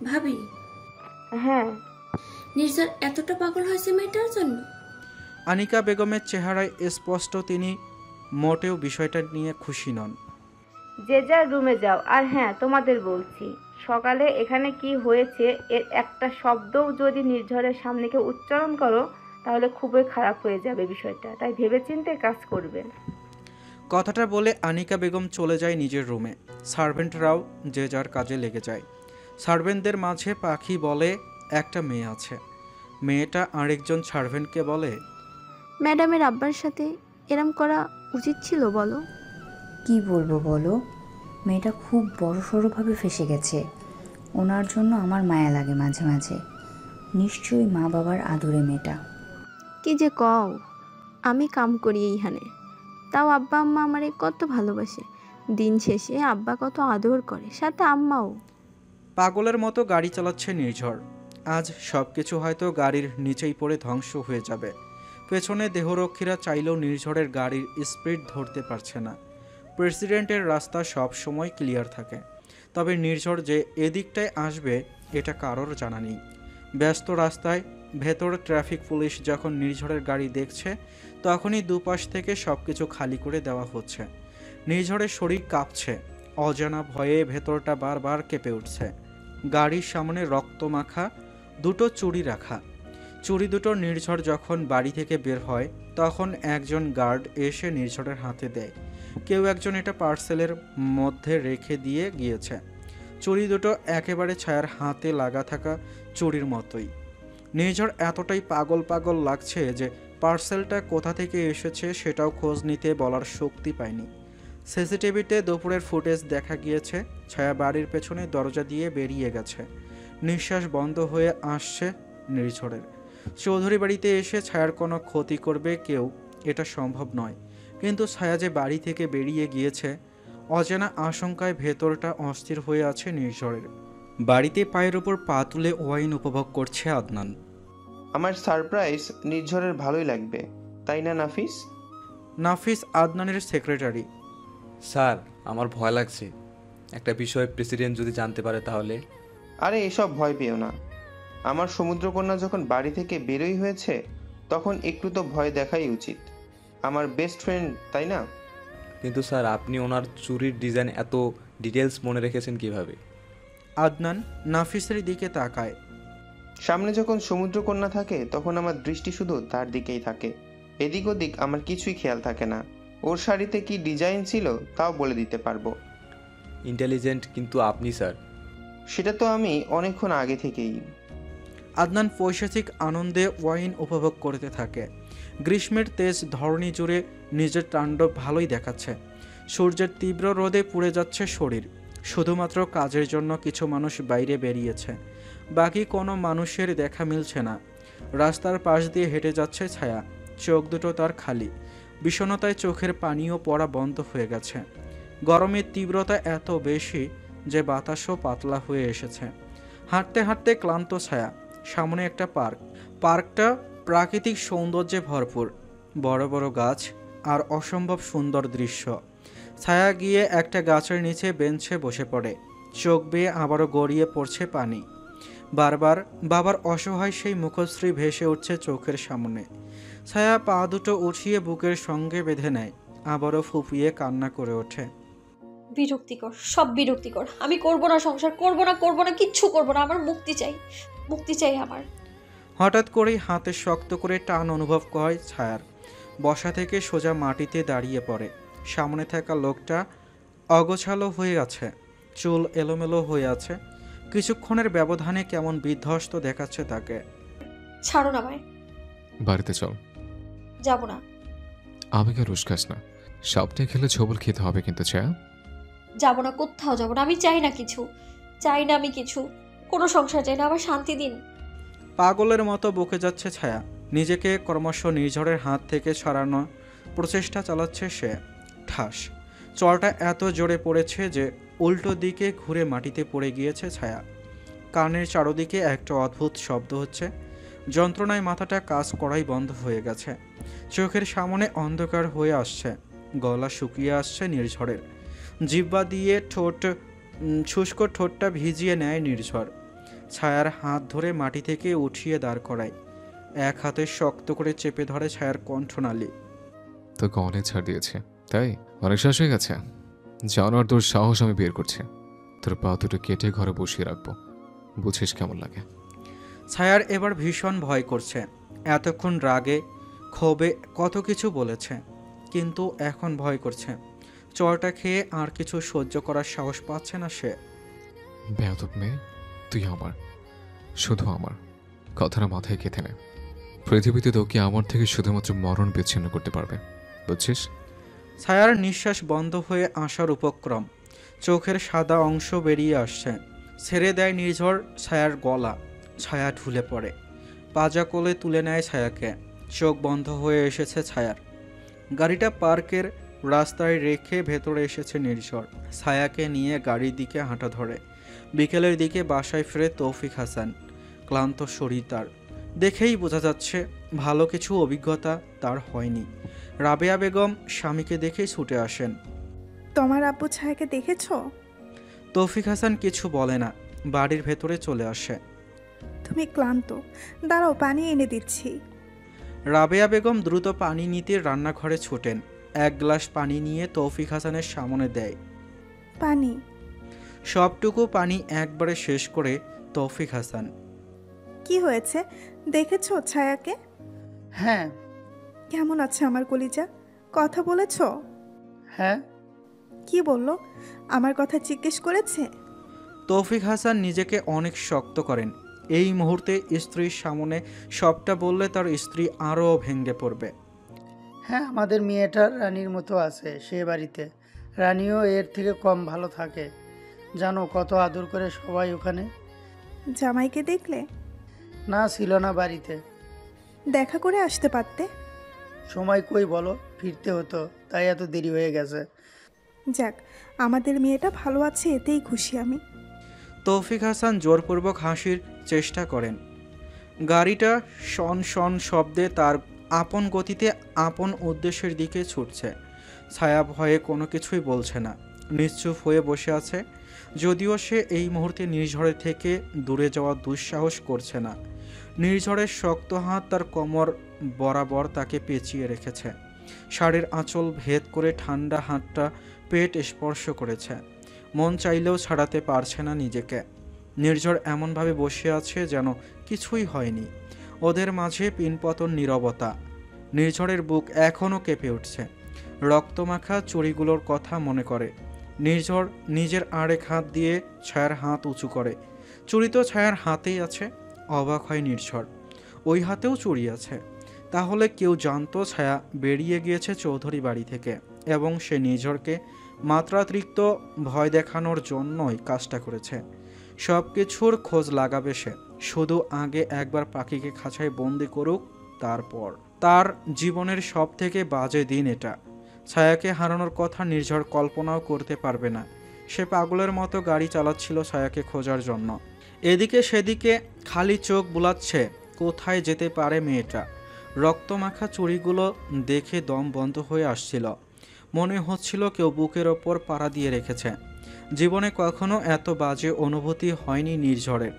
ভাবি, হ্যাঁ, নির্ঝর এতটা পাগল হয়েছে মেয়েটার জন্য? আনিকা বেগমের চেহারায় স্পষ্ট তিনি মোটেও বিষয়টা নিয়ে খুশি নন। যে যার রুমে যাও। আর হ্যাঁ, তোমাদের বলছি, সকালে এখানে কি হয়েছে এর একটা শব্দও যদি নির্ঝরের সামনে কেউ উচ্চারণ করো তাহলে খুবই খারাপ হয়ে যাবে বিষয়টা। তাই ভেবেচিন্তে কাজ করবেন। কথাটা বলে আনিকা বেগম চলে যায় নিজের রুমে। সার্ভেন্টরাও যে যার কাজে লেগে যায়। সার্ভেন্টদের মাঝে পাখি বলে একটা মেয়ে আছে। মেয়েটা আরেকজন সার্ভেন্টকে বলে, ম্যাডামের আব্বার সাথে এরম করা উচিত ছিল বলো? কি বলবো বলো, মেয়েটা খুব বড়সড়ভাবে ফেসে গেছে। ওনার জন্য আমার মায়া লাগে মাঝে মাঝে। নিশ্চয়ই মা বাবার আদরে মেয়েটা। কি যে কও, আমি কাম করি এইখানে, তাও আব্বা আম্মা আমারে কত ভালোবাসে। দিন শেষে আব্বা কত আদর করে, সাথে আম্মাও। পাগলের মতো গাড়ি চালাচ্ছে নির্ঝর। আজ সব কিছু হয়তো গাড়ির নিচেই পড়ে ধ্বংস হয়ে যাবে। পেছনে দেহরক্ষীরা চাইলেও নির্ঝরের গাড়ির স্পিড ধরতে পারছে না। প্রেসিডেন্টের রাস্তা সব সময় ক্লিয়ার থাকে, তবে নির্ঝর যে এদিকটায় আসবে এটা কারোর জানা নেই। ব্যস্ত রাস্তায় ভেতর ট্রাফিক পুলিশ যখন নির্ঝরের গাড়ি দেখছে তখনই দুপাশ থেকে সব কিছু খালি করে দেওয়া হচ্ছে। নির্ঝরের শরীর কাঁপছে। অজানা ভয়ে ভেতরটা বারবার কেঁপে উঠছে। গাড়ির সামনে রক্তমাখা দুটো চুড়ি রাখা। চুড়ি দুটো নির্ঝর যখন বাড়ি থেকে বের হয় তখন একজন গার্ড এসে নির্ঝরের হাতে দেয়। কেউ একজন এটা পার্সেলের মধ্যে রেখে দিয়ে গিয়েছে। চুড়ি দুটো একেবারে ছায়ার হাতে লাগা থাকা চুড়ির মতোই। নির্ঝর এতটাই পাগল পাগল লাগছে যে পার্সেলটা কোথা থেকে এসেছে সেটাও খোঁজ নিতে বলার শক্তি পায়নি। সিসিটিভিতে দুপুরের ফুটেজ দেখা গিয়েছে। ছায়া বাড়ির পেছনে দরজা দিয়ে বেরিয়ে গেছে। নিঃশ্বাস বন্ধ হয়ে আসছে নির্ঝরের। চৌধুরী বাড়িতে এসে ছায়ার কোনো ক্ষতি করবে কেউ, এটা সম্ভব নয়। কিন্তু ছায়া যে বাড়ি থেকে বেরিয়ে গিয়েছে, অজানা আশঙ্কায় ভেতরটা অস্থির হয়ে আছে নির্ঝরের। বাড়িতে পায়ের ওপর পা তুলে ওয়াইন উপভোগ করছে আদনান। আমার সারপ্রাইজ নির্ঝরের ভালোই লাগবে, তাই না নাফিস? নাফিস আদনানের সেক্রেটারি। স্যার, আমার ভয় লাগছে। একটা বিষয় প্রেসিডেন্ট যদি জানতে পারে তাহলে। আরে এসব ভয় পেও না। আমার সমুদ্রকন্যা যখন বাড়ি থেকে বেরোই হয়েছে তখন একটু তো ভয় দেখাই উচিত। আমার বেস্ট ফ্রেন্ড, তাই না? কিন্তু স্যার, আপনি ওনার চুরির ডিজাইন এত ডিটেলস মনে রেখেছেন কিভাবে? আদনান নাফিসের দিকে তাকায়। সামনে যখন সমুদ্রকন্যা থাকে তখন আমার দৃষ্টি শুধু তার দিকেই থাকে। এদিক ওদিক আমার কিছুই খেয়াল থাকে না। ওর শাড়িতে কি ডিজাইন ছিল তাও বলে দিতে পারবো। ইন্টেলিজেন্ট কিন্তু আপনি স্যার। সেটা তো আমি অনেকক্ষণ আগে থেকেই। আদনান পৈশাচিক আনন্দে ওয়াইন উপভোগ করতে থাকে। গ্রীষ্মের তেজ ধরণী জুড়ে নিজের তাণ্ডব ভালোই দেখাচ্ছে। সূর্যের তীব্র রোদে পুড়ে যাচ্ছে শরীর। শুধুমাত্র কাজের জন্য কিছু মানুষ বাইরে বেরিয়েছে, বাকি কোনো মানুষের দেখা মিলছে না। রাস্তার পাশ দিয়ে হেঁটে যাচ্ছে ছায়া। চোখ দুটো তার খালি। বিষণ্ণতায় চোখের পানিও পড়া বন্ধ হয়ে গেছে। গরমের তীব্রতা এত বেশি যে বাতাসও পাতলা হয়ে এসেছে। হাঁটতে হাঁটতে ক্লান্ত ছায়া। সামনে একটা পার্ক। পার্কটা প্রাকৃতিক সৌন্দর্যে ভরপুর। বড় বড় গাছ আর অসম্ভব সুন্দর দৃশ্য। ছায়া গিয়ে একটা গাছের নিচে বেঞ্চে বসে পড়ে। চোখ বেয়ে আবারও গড়িয়ে পড়ছে পানি। বারবার বাবার অসহায় সেই মুখশ্রী ভেসে উঠছে চোখের সামনে। ছায়া পা দুটো উঠিয়ে বুকের সঙ্গে বেঁধে নেয়। আবারও ফুপিয়ে কান্না করে ওঠে। বিরক্তিকর, সব বিরক্তিকর। আমি করব না সংসার, করব না, কিচ্ছু করব না। আমার মুক্তি চাই, মুক্তি চাই আমার। হঠাৎ করেই হাতে শক্ত করে টান অনুভব হয় ছায়ার। বসা থেকে সোজা মাটিতে দাঁড়িয়ে পড়ে। সামনে থাকা লোকটা অগোছালো হয়ে আছে, চুল এলোমেলো হয়ে আছে, কিছুক্ষণের ব্যবধানে কেমন বিধ্বস্ত দেখাচ্ছে তাকে। ছাড়ো না ভাই। বাড়িতে চল। যাব না। আমাকে রুস্কাস না, স্বপ্নে খেলে ছবল খেতে হবে কিন্তু ছায়া। যাব না, কোথাও যাব না। আমি চাই না কিছু, চাই না আমি কিছু, কোনো সংসার চাই না, আমার শান্তি দিন। পাগলের মতো বকে যাচ্ছে ছায়া। নিজেকে ক্রমশ নির্ঝরের হাত থেকে সরানোর প্রচেষ্টা চালাচ্ছে সে। ঠাস, চলটা এত জোরে পড়েছে যে উল্টো দিকে ঘুরে মাটিতে পড়ে গিয়েছে ছায়া। কানের চারদিকে একটা অদ্ভুত শব্দ হচ্ছে। যন্ত্রণায় মাথাটা কাজ করাই বন্ধ হয়ে গেছে। চোখের সামনে অন্ধকার হয়ে আসছে। গলা শুকিয়ে আসছে নির্ঝরের। জিহ্বা দিয়ে শুষ্ক ঠোঁটটা ভিজিয়ে নেয় নির্ঝর। ছায়ার হাত ধরে মাটি থেকে উঠিয়ে দাঁড় করায়। এক হাতে শক্ত করে চেপে ধরে ছায়ার কণ্ঠনালী। তোকে অনেক ছাড় দিয়েছে, তাই অনেক শ্বাস হয়ে গেছে। জানোয়ার, তোর সাহস আমি বের করছি। তোর পা দুটো কেটে ঘরে বসিয়ে রাখবো, বুঝিস কেমন লাগে? ছায়ার এবার ভীষণ ভয় করছে। এতক্ষণ রাগে ক্ষোভে কত কিছু বলেছে, কিন্তু এখন ভয় করছে। চরটা খেয়ে আর কিছু সহ্য করার সাহস পাচ্ছে না সে। বেয়াদব মেয়ে, তুই আমার, শুধু আমার। কথাটা মাথায় গেঁথে নে। পৃথিবীতে তোকে আমার থেকে শুধুমাত্র মরণ বিচ্ছিন্ন করতে পারবে, বুঝছিস? ছায়ার নিঃশ্বাস বন্ধ হয়ে আসার উপক্রম। চোখের সাদা অংশ বেরিয়ে আসছে। ছেড়ে দেয় নির্ঝর ছায়ার গলা। ছায়া ঢুলে পড়ে। পাজা কোলে তুলে নেয় ছায়াকে। চোখ বন্ধ হয়ে এসেছে ছায়ার। গাড়িটা পার্কের রাস্তায় রেখে ভেতরে এসেছে নির্ঝর। ছায়াকে নিয়ে গাড়ির দিকে হাঁটা ধরে। বিকেলের দিকে বাসায় ফিরে তৌফিক হাসান। ক্লান্ত শরীর তার, দেখেই বোঝা যাচ্ছে ভালো কিছু অভিজ্ঞতা তার হয়নি। রাবেয়া বেগম স্বামীকে দেখেই ছুটে আসেন। তোমার আব্বু ছায়াকে দেখেছো? তৌফিক হাসান কিছু বলে না, বাড়ির ভেতরে চলে আসে। তুমি ক্লান্ত, দাঁড়াও পানি এনে দিচ্ছি। রাবেয়া বেগম দ্রুত পানি নিতে রান্নাঘরে ছোটেন। এক গ্লাস পানি নিয়ে তৌফিক হাসানের সামনে দেয়। পানি? সবটুকু পানি একবারে শেষ করে তৌফিক হাসান। কি হয়েছে, দেখেছো ছায়াকে? হ্যাঁ। কেমন আছে আমার কলিজা? কথা বলেছো? হ্যাঁ। কি বললো? আমার কথা জিজ্ঞেস করেছে? তৌফিক হাসান নিজেকে অনেক শক্ত করেন। এই মুহূর্তে স্ত্রীর সামনে সবটা বললে তার স্ত্রী আরও ভেঙে পড়বে। হ্যাঁ, আমাদের মেয়েটার রানীর মতো আছে সে বাড়িতে। রানীও এর থেকে কম ভালো থাকে। জানো কত আদর করে সবাই ওখানে। জামাইকে দেখলে? না, ছিল না বাড়িতে। দেখা করে আসতে পারতে। সময় কই বলো, ফিরতে হতো, তাই এত দেরি হয়ে গেছে। যাক, আমাদের মেয়েটা ভালো আছে এতেই খুশি আমি। তৌফিক হাসান জোরপূর্বক হাসির চেষ্টা করেন। গাড়িটা শন শন শব্দে তার আপন গতিতে আপন উদ্দেশ্যের দিকে ছুটছে। ছায়া ভয়ে কোনো কিছুই বলছে না, নিশ্চুপ হয়ে বসে আছে। যদিও সে এই মুহূর্তে নির্ঝরের থেকে দূরে যাওয়ার দুঃসাহস করছে না। নির্ঝরের শক্ত হাত তার কোমর বরাবর তাকে পেঁচিয়ে রেখেছে। শাড়ির আঁচল ভেদ করে ঠান্ডা হাতটা পেট স্পর্শ করেছে। মন চাইলেও ছাড়াতে পারছে না নিজেকে। নির্ঝর এমনভাবে বসে আছে যেন কিছুই হয়নি। ওদের মাঝে পিনপতন নীরবতা। নির্ঝরের বুক এখনও কেঁপে উঠছে। রক্তমাখা চুড়িগুলোর কথা মনে করে। নির্ঝর নিজের আরেক হাত দিয়ে ছায়ার হাত উঁচু করে। চুড়ি তো ছায়ার হাতেই আছে। অবাক হয় নির্ঝর, ওই হাতেও চুড়ি আছে। তাহলে কেউ জানতো ছায়া বেরিয়ে গিয়েছে চৌধুরী বাড়ি থেকে, এবং সে নির্ঝরকে মাত্রাতিরিক্ত ভয় দেখানোর জন্যই কাজটা করেছে। সব কিছুর খোঁজ লাগাবে সে। শুধু আগে একবার পাখিকে খাঁচায় বন্দি করুক, তারপর। তার জীবনের সব থেকে বাজে দিন এটা। ছায়াকে হারানোর কথা নির্ঝর কল্পনাও করতে পারবে না। সে পাগলের মতো গাড়ি চালাচ্ছিল ছায়াকে খোঁজার জন্য। এদিকে সেদিকে খালি চোখ বুলাচ্ছে কোথায় যেতে পারে মেয়েটা। রক্তমাখা চুড়িগুলো দেখে দম বন্ধ হয়ে আসছিল। মনে হচ্ছিল কেউ বুকের ওপর পাড়া দিয়ে রেখেছে। জীবনে কখনো এত বাজে অনুভূতি হয়নি নির্ঝরের।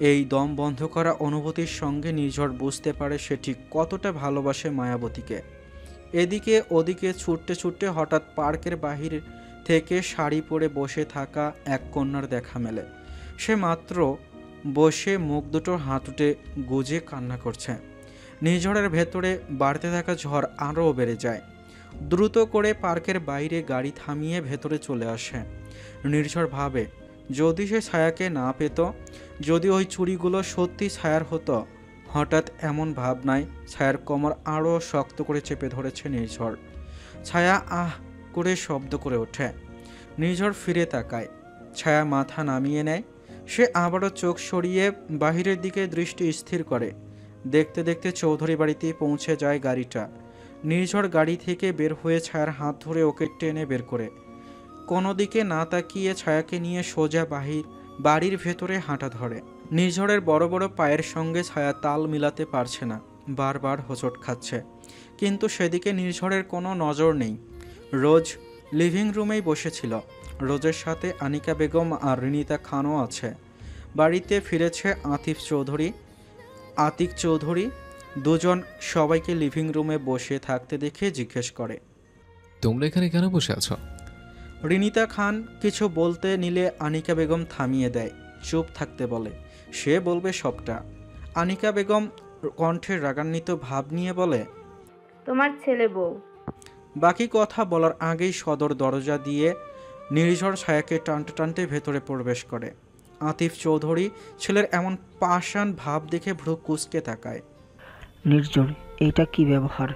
এই দম বন্ধ করা অনুভূতির সঙ্গে নির্ঝর বুঝতে পারে সে ঠিক কতটা ভালোবাসে মায়াবতীকে। এদিকে ওদিকে ছুটতে ছুটতে হঠাৎ পার্কের বাহির থেকে শাড়ি পরে বসে থাকা এক কন্যার দেখা মেলে। সে মাত্র বসে মুখ দুটো হাঁটুটে গুজে কান্না করছে। নির্ঝরের ভেতরে বাড়তে থাকা ঝড় আরও বেড়ে যায়। দ্রুত করে পার্কের বাইরে গাড়ি থামিয়ে ভেতরে চলে আসে। নির্ঝর ভাবে যদি সে ছায়াকে না পেত, যদি ওই চুড়িগুলো সত্যি ছায়ার হতো। হঠাৎ এমন ভাবনায় ছায়ার কোমর আরও শক্ত করে চেপে ধরেছে নির্ঝর। ছায়া আহ করে শব্দ করে ওঠে। নির্ঝর ফিরে তাকায়। ছায়া মাথা নামিয়ে নেয়। সে আবারও চোখ সরিয়ে বাহিরের দিকে দৃষ্টি স্থির করে। দেখতে দেখতে চৌধুরী বাড়িতে পৌঁছে যায় গাড়িটা। নির্ঝর গাড়ি থেকে বের হয়ে ছায়ার হাত ধরে ওকে টেনে বের করে কোনো দিকে না তাকিয়ে ছায়াকে নিয়ে সোজা বাড়ির ভেতরে হাঁটা ধরে। নির্ঝরের বড় বড় পায়ের সঙ্গে ছায়া তাল মিলাতে পারছে না, বারবার হোঁচট খাচ্ছে। কিন্তু সেদিকে নির্ঝরের কোনো নজর নেই। রোজ লিভিং রুমেই বসেছিল। রোজের সাথে আনিকা বেগম আর রিনিতা খানও আছে। বাড়িতে ফিরেছে আতিক চৌধুরী। দুজন সবাইকে লিভিং রুমে বসে থাকতে দেখে জিজ্ঞেস করে, তোমরা এখানে কেন বসে আছো? রিনিতা খান কিছু বলতে নিলে আনিকা বেগম থামিয়ে দেয়, চুপ থাকতে বলে। সে বলবে সবটা। আনিকা বেগম কণ্ঠের রাগান্বিত ভাব নিয়ে বলে, তোমার ছেলে বউ। বাকি কথা বলার আগেই সদর দরজা দিয়ে নির্ঝর ছায়াকে টানতে টানতে ভেতরে প্রবেশ করে। আতিফ চৌধুরী ছেলের এমন পাষাণ ভাব দেখে ভ্রু কুঁচকে তাকায়। নির্ঝর, এইটা কি ব্যবহার?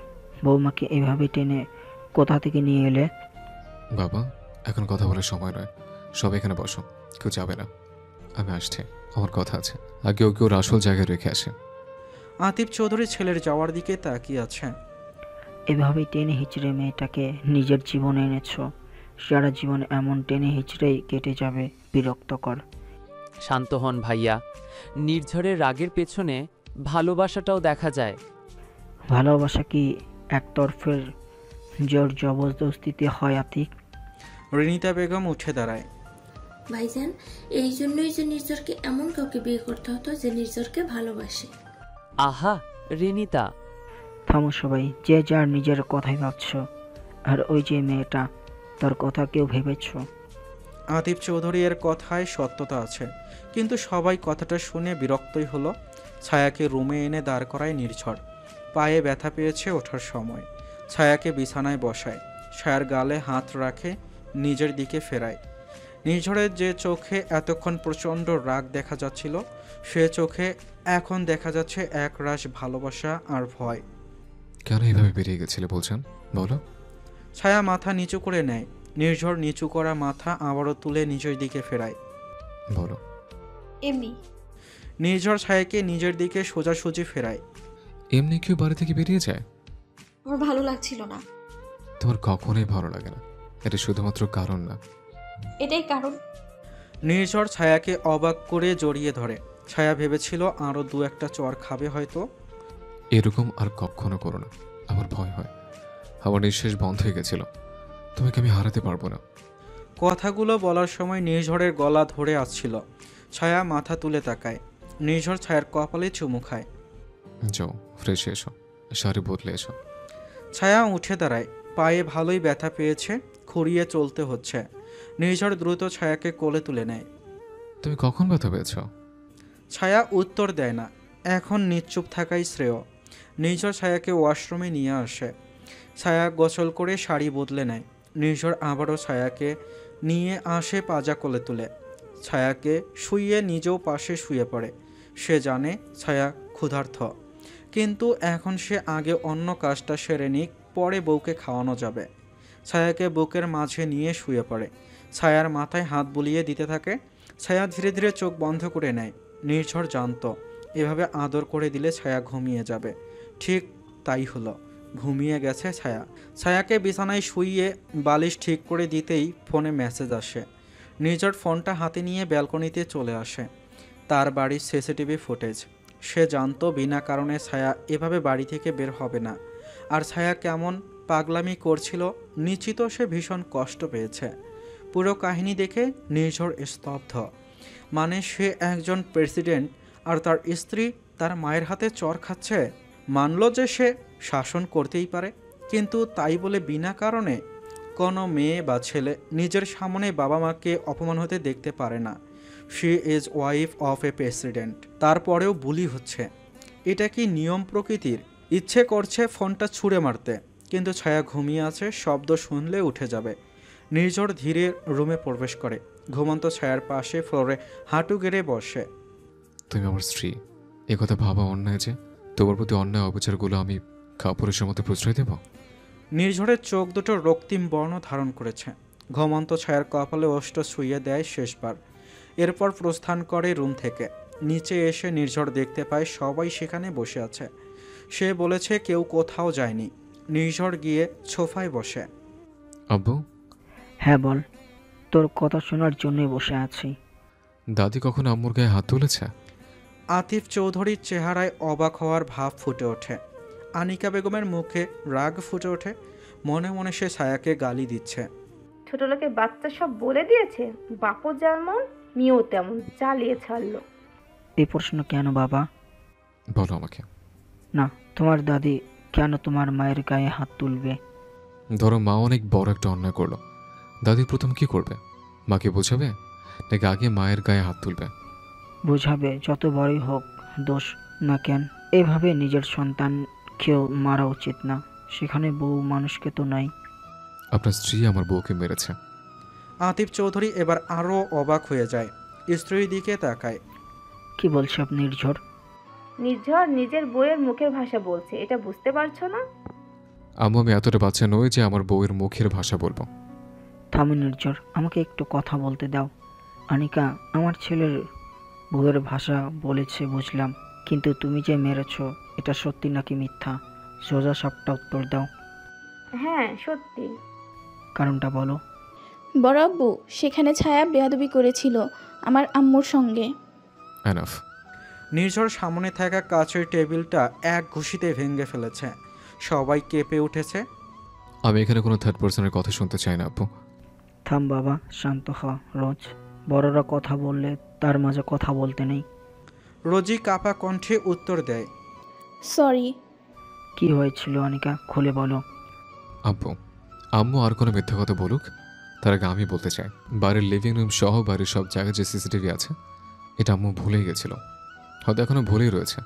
বৌমাকে এভাবে টেনে কোথা থেকে নিয়ে এলে? বাবা, এখন কথা বলার সময় নয়, সব এখানে বসো, কেউ যাবে না। আমি আসছি, আমার কথা আছে। আগে ওকে ওর আসল জায়গায় রেখে আসে। আতিফ চৌধুরী ছেলের যাওয়ার দিকে তাকিয়ে আছে। এভাবে টেনে হিচড়ে মেয়েটাকে নিজের জীবনে এনেছো, সারা জীবন এমন টেনে হিচড়েই কেটে যাবে, বিরক্তকর। শান্ত হন ভাইয়া, নির্ঝরের রাগের পেছনে ভালোবাসাটাও দেখা যায়। ভালোবাসা কি একতরফের জোর জবরদস্তিতে হয় আতিক? রিনিতা বেগম উঠে দাঁড়ায়। ভাইজান, এই জন্যই যে নির্ঝরকে এমন কাউকে বিয়ে করতে হতো যে নির্ঝরকে ভালোবাসে। আহা রিনিতা, থামো সবাই, যে যার নিজের কথাই ভাবছ। আর ওই যে মেয়েটা, তার কথা কেউ ভেবেছ? আতিফ চৌধুরী এর কথায় সত্যতা আছে, কিন্তু সবাই কথাটা শুনে বিরক্তই হলো। ছায়াকে রুমে এনে দাঁড় করায় নির্ঝর। পায়ে ব্যথা পেয়েছে ওঠার সময়। ছায়াকে বিছানায় বসায়, ছায়ার গালে হাত রাখে, নিজের দিকে ফেরায়। নির্ঝরের যে চোখে এতক্ষণ প্রচণ্ড রাগ দেখা যাচ্ছিল, সে চোখে এখন দেখা যাচ্ছে এক রাশ ভালোবাসা আর ভয়। কেন এইভাবে বেরিয়ে গেছিলে বলছেন, বলো? ছায়া মাথা নিচু করে নেয়। নির্ঝর নিচু করা মাথা আবারও তুলে নিজের দিকে ফেরায়। বলো। এমনি। নির্ঝর ছায়াকে নিজের দিকে সোজাসুজি ফেরায়। এমনি কেউ বাড়ি থেকে বেরিয়ে যায়? আমার ভালো লাগছিল না। তোমার কখনোই ভালো লাগে না, এটা শুধুমাত্র কারণ না। এটাই কারণ। নির্ঝর ছায়াকে অবাক করে জড়িয়ে ধরে। ছায়া ভেবেছিল আরও দু একটা চর খাবে হয়তো। এরকম আর কখনো করো না, আমার ভয় হয়। আমার নিঃশ্বাস বন্ধ হয়ে গেছিল, তোমাকে আমি হারাতে পারবো না। কথাগুলো বলার সময় নির্ঝরের গলা ধরে আসছিল। ছায়া মাথা তুলে তাকায়। নির্ঝর ছায়ার কপালে চুমু খায়। যাও, ফ্রেশ এসো, শাড়ি বদলে এসো। ছায়া উঠে দাঁড়ায়। পায়ে ভালোই ব্যথা পেয়েছে, খুঁড়িয়ে চলতে হচ্ছে। নির্ঝর দ্রুত ছায়াকে কোলে তুলে নেয়। তুমি কখন ব্যথা পেয়েছ? ছায়া উত্তর দেয় না। এখন নিশ্চুপ থাকাই শ্রেয়। নির্ঝর ছায়াকে ওয়াশরুমে নিয়ে আসে। ছায়া গোসল করে শাড়ি বদলে নেয়। নির্ঝর আবারও ছায়াকে নিয়ে আসে, পাজা কোলে তুলে। ছায়াকে শুইয়ে নিজেও পাশে শুয়ে পড়ে। সে জানে ছায়া ক্ষুধার্ত, কিন্তু এখন সে আগে অন্য কাজটা সেরে নিক, পরে বউকে খাওয়ানো যাবে। ছায়াকে বুকের মাঝে নিয়ে শুয়ে পড়ে। ছায়ার মাথায় হাত বুলিয়ে দিতে থাকে। ছায়া ধীরে ধীরে চোখ বন্ধ করে নেয়। নির্ঝর জানত এভাবে আদর করে দিলে ছায়া ঘুমিয়ে যাবে। ঠিক তাই হলো, ঘুমিয়ে গেছে ছায়া। ছায়াকে বিছানায় শুইয়ে বালিশ ঠিক করে দিতেই ফোনে মেসেজ আসে। নির্ঝর ফোনটা হাতে নিয়ে ব্যালকনিতে চলে আসে। তার বাড়ির সিসিটিভি ফুটেজ। সে জানতো বিনা কারণে ছায়া এভাবে বাড়ি থেকে বের হবে না। আর ছায়া কেমন পাগলামি করছিল নিশ্চিত সে ভীষণ কষ্ট পেয়েছে। পুরো কাহিনী দেখে নির্ঝর স্তব্ধ। মানে সে একজন প্রেসিডেন্ট আর তার স্ত্রী তার মায়ের হাতে চর খাচ্ছে। মানল যে সে শাসন করতেই পারে, কিন্তু তাই বলে বিনা কারণে কোনো মেয়ে বা ছেলে নিজের সামনে বাবা মাকে অপমান হতে দেখতে পারে না। She is wife of A president, তারপরেও বুলি হচ্ছে। এটা কি নিয়ম প্রকৃতির? ইচ্ছে করছে ফোনটা ছুঁড়ে মারতে, কিন্তু ছায়া ঘুমিয়ে আছে, শব্দ শুনলে উঠে যাবে। নির্ঝর ধীরে রুমে প্রবেশ করে, ঘুমন্ত ছায়ার পাশে ফ্লোরে হাঁটু গেড়ে বসে। তুমি আমার স্ত্রী, এ কথা ভাবা অন্যায় যে তোমার প্রতি অন্যায় অবিচারগুলো আমি কাপুরুষের মতো প্রশ্রয় দেব? নির্ঝরের চোখ দুটো রক্তিম বর্ণ ধারণ করেছে। ঘুমন্ত ছায়ার কপালে ওষ্ঠ শুইয়ে দেয় শেষবার। এরপর প্রস্থান করে রুম থেকে। নিচে এসে নির্ঝর দেখতে পায় সবাই সেখানে বসে আছে। সে বলেছে কেউ কোথাও যায়নি। নির্ঝর গিয়ে সোফায় বসে। আব্বু? হ্যাঁ বল, তোর কথা শোনার জন্যই বসে আছি। দাদি কখনো আম্মুর গায়ে হাত তুলেছে? আতিফ চৌধুরীর চেহারায় অবাক হওয়ার ভাব ফুটে ওঠে। আনিকা বেগমের মুখে রাগ ফুটে ওঠে। মনে মনে সে ছায়াকে গালি দিচ্ছে। ছোট লোকের বাচ্চা সব বলে দিয়েছে, বাপও যেমন মেয়েও তেমন, জ্বালিয়ে ছাড়লো। এই প্রশ্ন কেন বাবা? বলো আমাকে। না, তোমার দাদি কেন তোমার মায়ের গায়ে হাত তুলবে? ধরো মা অনেক বড় একটা অন্যায় করলো, দাদি প্রথম কি করবে? মাকে বোঝাবে নাকি আগে মায়ের গায়ে হাত তুলবে? বোঝাবে, যত বড়ই হোক দোষ না কেন। এভাবে নিজের সন্তানকেও মারা উচিত না, সেখানে বউ মানুষকে তো নাই। আপনার স্ত্রী আমার বউকে মেরেছে। আতিফ চৌধুরী এবার আরও অবাক হয়ে যায়। স্ত্রীর দিকে তাকায়। কি বলছে আপনি নির্ঝর? নির্ঝর নিজের বইয়ের মুখের ভাষা বলছে, এটা বুঝতে পারছো না? আম্মু, আমি এতটা বাচ্চা নই যে আমার বউয়ের মুখের ভাষা বলবো। থামো নির্ঝর, আমাকে একটু কথা বলতে দাও। আনিকা আমার ছেলের বউয়ের ভাষা বলেছে বুঝলাম, কিন্তু তুমি যে মেরেছ এটা সত্যি নাকি মিথ্যা? সোজা সাপটা উত্তর দাও। হ্যাঁ সত্যি। কারণটা বলো। বড় আব্বু, সেখানে ছায়া বেয়াদবি করেছিল আমার আম্মুর সঙ্গে। এনাফ। নির্ঝর সামনে থাকা কাচের টেবিলটা এক ঘুষিতে ভেঙে ফেলেছে। সবাই কেঁপে উঠেছে। আমি এখানে কোনো থার্ড পার্সনের কথা শুনতে চাই না আব্বু। থাম বাবা, শান্ত হ। রোজ বড়রা কথা বললে তার মাঝে কথা বলতে নেই। রোজি কাপা কণ্ঠে উত্তর দেয়। সরি। কি হয়েছিল আনিকা, খুলে বলো। আব্বু, আম্মু আর কোনো মিথ্যা কথা বলুক তার আগে আমি বলতে চাই, বাড়ির লিভিং রুম সহ বাড়ির সব জায়গায় যে সিসিটিভি আছে এটা আম্মু ভুলেই গেছিল, হয়তো এখনো ভুলেই রয়েছে,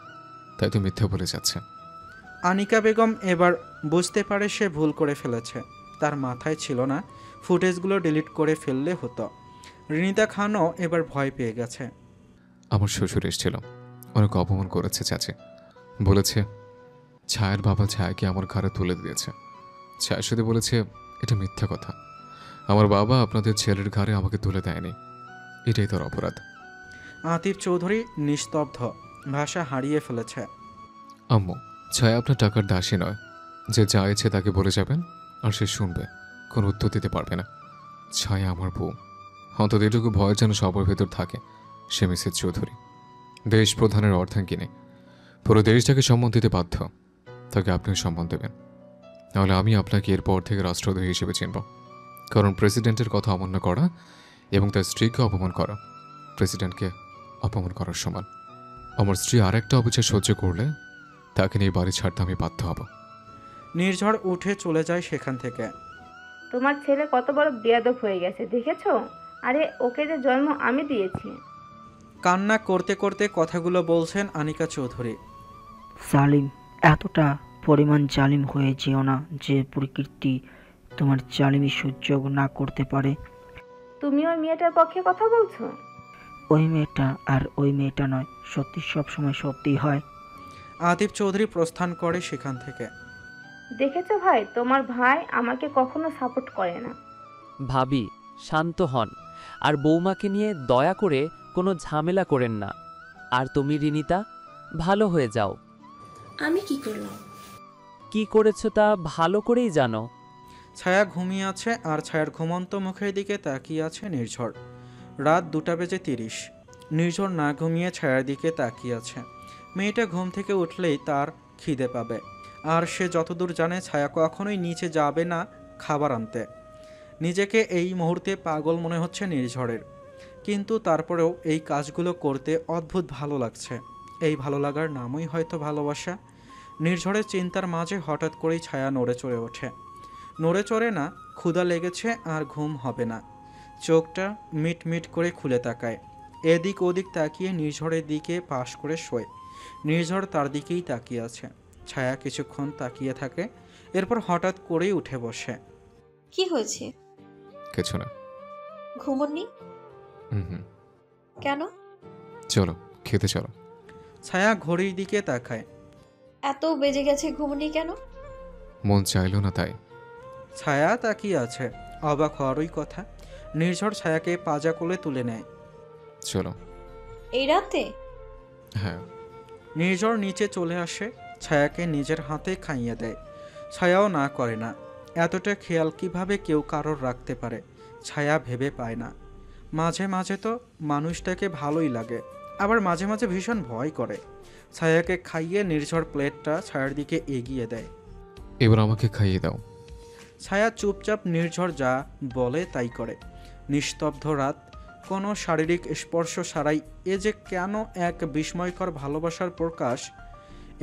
তাই তো মিথ্যা বলে যাচ্ছে। আনিকা বেগম এবার বুঝতে পারে সে ভুল করে ফেলেছে। তার মাথায় ছিল না ফুটেজগুলো ডিলিট করে ফেললে হতো। রিনিতা খানও এবার ভয় পেয়ে গেছে। আমার শ্বশুর এসেছিল, অনেক অপমান করেছে চাচি। বলেছে ছায়ার বাবা ছায়াকে আমার ঘরে তুলে দিয়েছে। ছায়া শুধু বলেছে এটা মিথ্যা কথা, আমার বাবা আপনাদের ছেলের ঘরে আমাকে তুলে দেয়নি, এটাই তার অপরাধ। আতিফ চৌধুরী নিস্তব্ধ, ভাষা হারিয়ে ফেলেছে। আম্মু, ছায়া আপনার টাকার দাসী নয় যে যা ইচ্ছে তাকে বলে যাবেন আর সে শুনবে, কোনো উত্তর দিতে পারবে না। ছায়া আমার বউ, অন্তত এটুকু ভয় যেন সবার ভেতর থাকে, সে মিসেস চৌধুরী। দেশ প্রধানের অর্ধাঙ্গিনী, পুরো দেশটাকে সম্মান দিতে বাধ্য, তাকে আপনিও সম্মান দেবেন, নাহলে আমি আপনাকে এরপর থেকে রাষ্ট্রদ্রোহী হিসেবে চিনব। কারণ প্রেসিডেন্টের কথা অমান্য করা এবং তার স্ত্রীকে অপমান করা প্রেসিডেন্টকে অপমান করার সমান। আমার স্ত্রী আর একটা অবিচার সহ্য করলে তাকে নিয়ে বাড়ি ছাড়তে আমি বাধ্য হব। নির্ঝর উঠে চলে যায় সেখান থেকে। তোমার ছেলে কত বড় বেয়াদব হয়ে গেছে দেখেছো? আরে ওকে যে জন্ম আমি দিয়েছি। কান্না করতে করতে কথাগুলো বলছেন আনিকা চৌধুরী। জালিম, এতটা পরিমাণ জালিম হয়ে যেও না যে প্রকৃতি তোমার জালিমি সহ্য না করতে পারে। তুমি ওই মেয়েটার পক্ষে কথা বলছো? ওই মেয়েটা আর ওই মেয়েটা নয়, সত্যি সবসময় সত্যি হয়। আতিফ চৌধুরী প্রস্থান করে সেখান থেকে। দেখেছো ভাই, তোমার ভাই আমাকে কখনো সাপোর্ট করে না। ভাবি শান্ত হন, আর বৌমাকে নিয়ে দয়া করে কোনো ঝামেলা করেন না। আর তুমি রিনিতা, ভালো হয়ে যাও। আমি কি করলাম? কি করেছো তা ভালো করেই জানো। ছায়া ঘুমিয়ে আছে আর ছায়ার ঘুমন্ত মুখের দিকে তাকিয়ে আছে নির্ঝর। রাত 2:30। নির্ঝর না ঘুমিয়ে ছায়ার দিকে তাকিয়ে আছে। মেয়েটা ঘুম থেকে উঠলেই তার খিদে পাবে, আর সে যতদূর জানে ছায়া কখনোই নিচে যাবে না খাবার আনতে। নিজেকে এই মুহূর্তে পাগল মনে হচ্ছে নির্ঝরের, কিন্তু তারপরেও এই কাজগুলো করতে অদ্ভুত ভালো লাগছে। এই ভালো লাগার নামই হয়তো ভালোবাসা। নির্ঝরের চিন্তার মাঝে হঠাৎ করেই ছায়া নড়ে চড়ে ওঠে। নড়ে চড়ে না, ক্ষুধা লেগেছে আর ঘুম হবে না। চোখটা মিট মিট করে খুলে তাকায়। এদিক ওদিক তাকিয়ে নির্ঝরের দিকে পাশ করে শোয়। নির্ঝর তার দিকেই তাকিয়ে আছে। ছায়া কিছুক্ষণ তাকিয়ে থাকে, এরপর হঠাৎ করেই উঠে বসে। কি হয়েছে? কিছু না। ঘুমোননি? হুম। কেন? চলো খেতে চলো। ছায়া ঘড়ির দিকে তাকায়। এত বেজে গেছে, ঘুমোননি কেন? মন চাইলো না তাই। ছায়া তাকিয়ে আছে, অবাক হওয়ারই কথা। নির্ঝর ছায়াকে পাজা কোলে তুলে নেয়। চলো। এই রাতে? হ্যাঁ। নির্ঝর নিচে চলে আসে, ছায়াকে নিজের হাতে খাইয়ে দেয়। ছায়াও না করে না। এতটা খেয়াল কিভাবে কেউ কারোর রাখতে পারে ছায়া ভেবে পায় না। মাঝে মাঝে তো মানুষটাকে ভালোই লাগে, আবার মাঝে মাঝে ভীষণ ভয় করে। ছায়াকে খাইয়ে নির্ঝর প্লেটটা ছায়ার দিকে এগিয়ে দেয়। এবার আমাকে খাইয়ে দাও। ছায়া চুপচাপ নির্ঝর যা বলে তাই করে। নিস্তব্ধ রাত, কোনো শারীরিক স্পর্শ ছাড়াই এ যে কেন এক বিস্ময়কর ভালোবাসার প্রকাশ।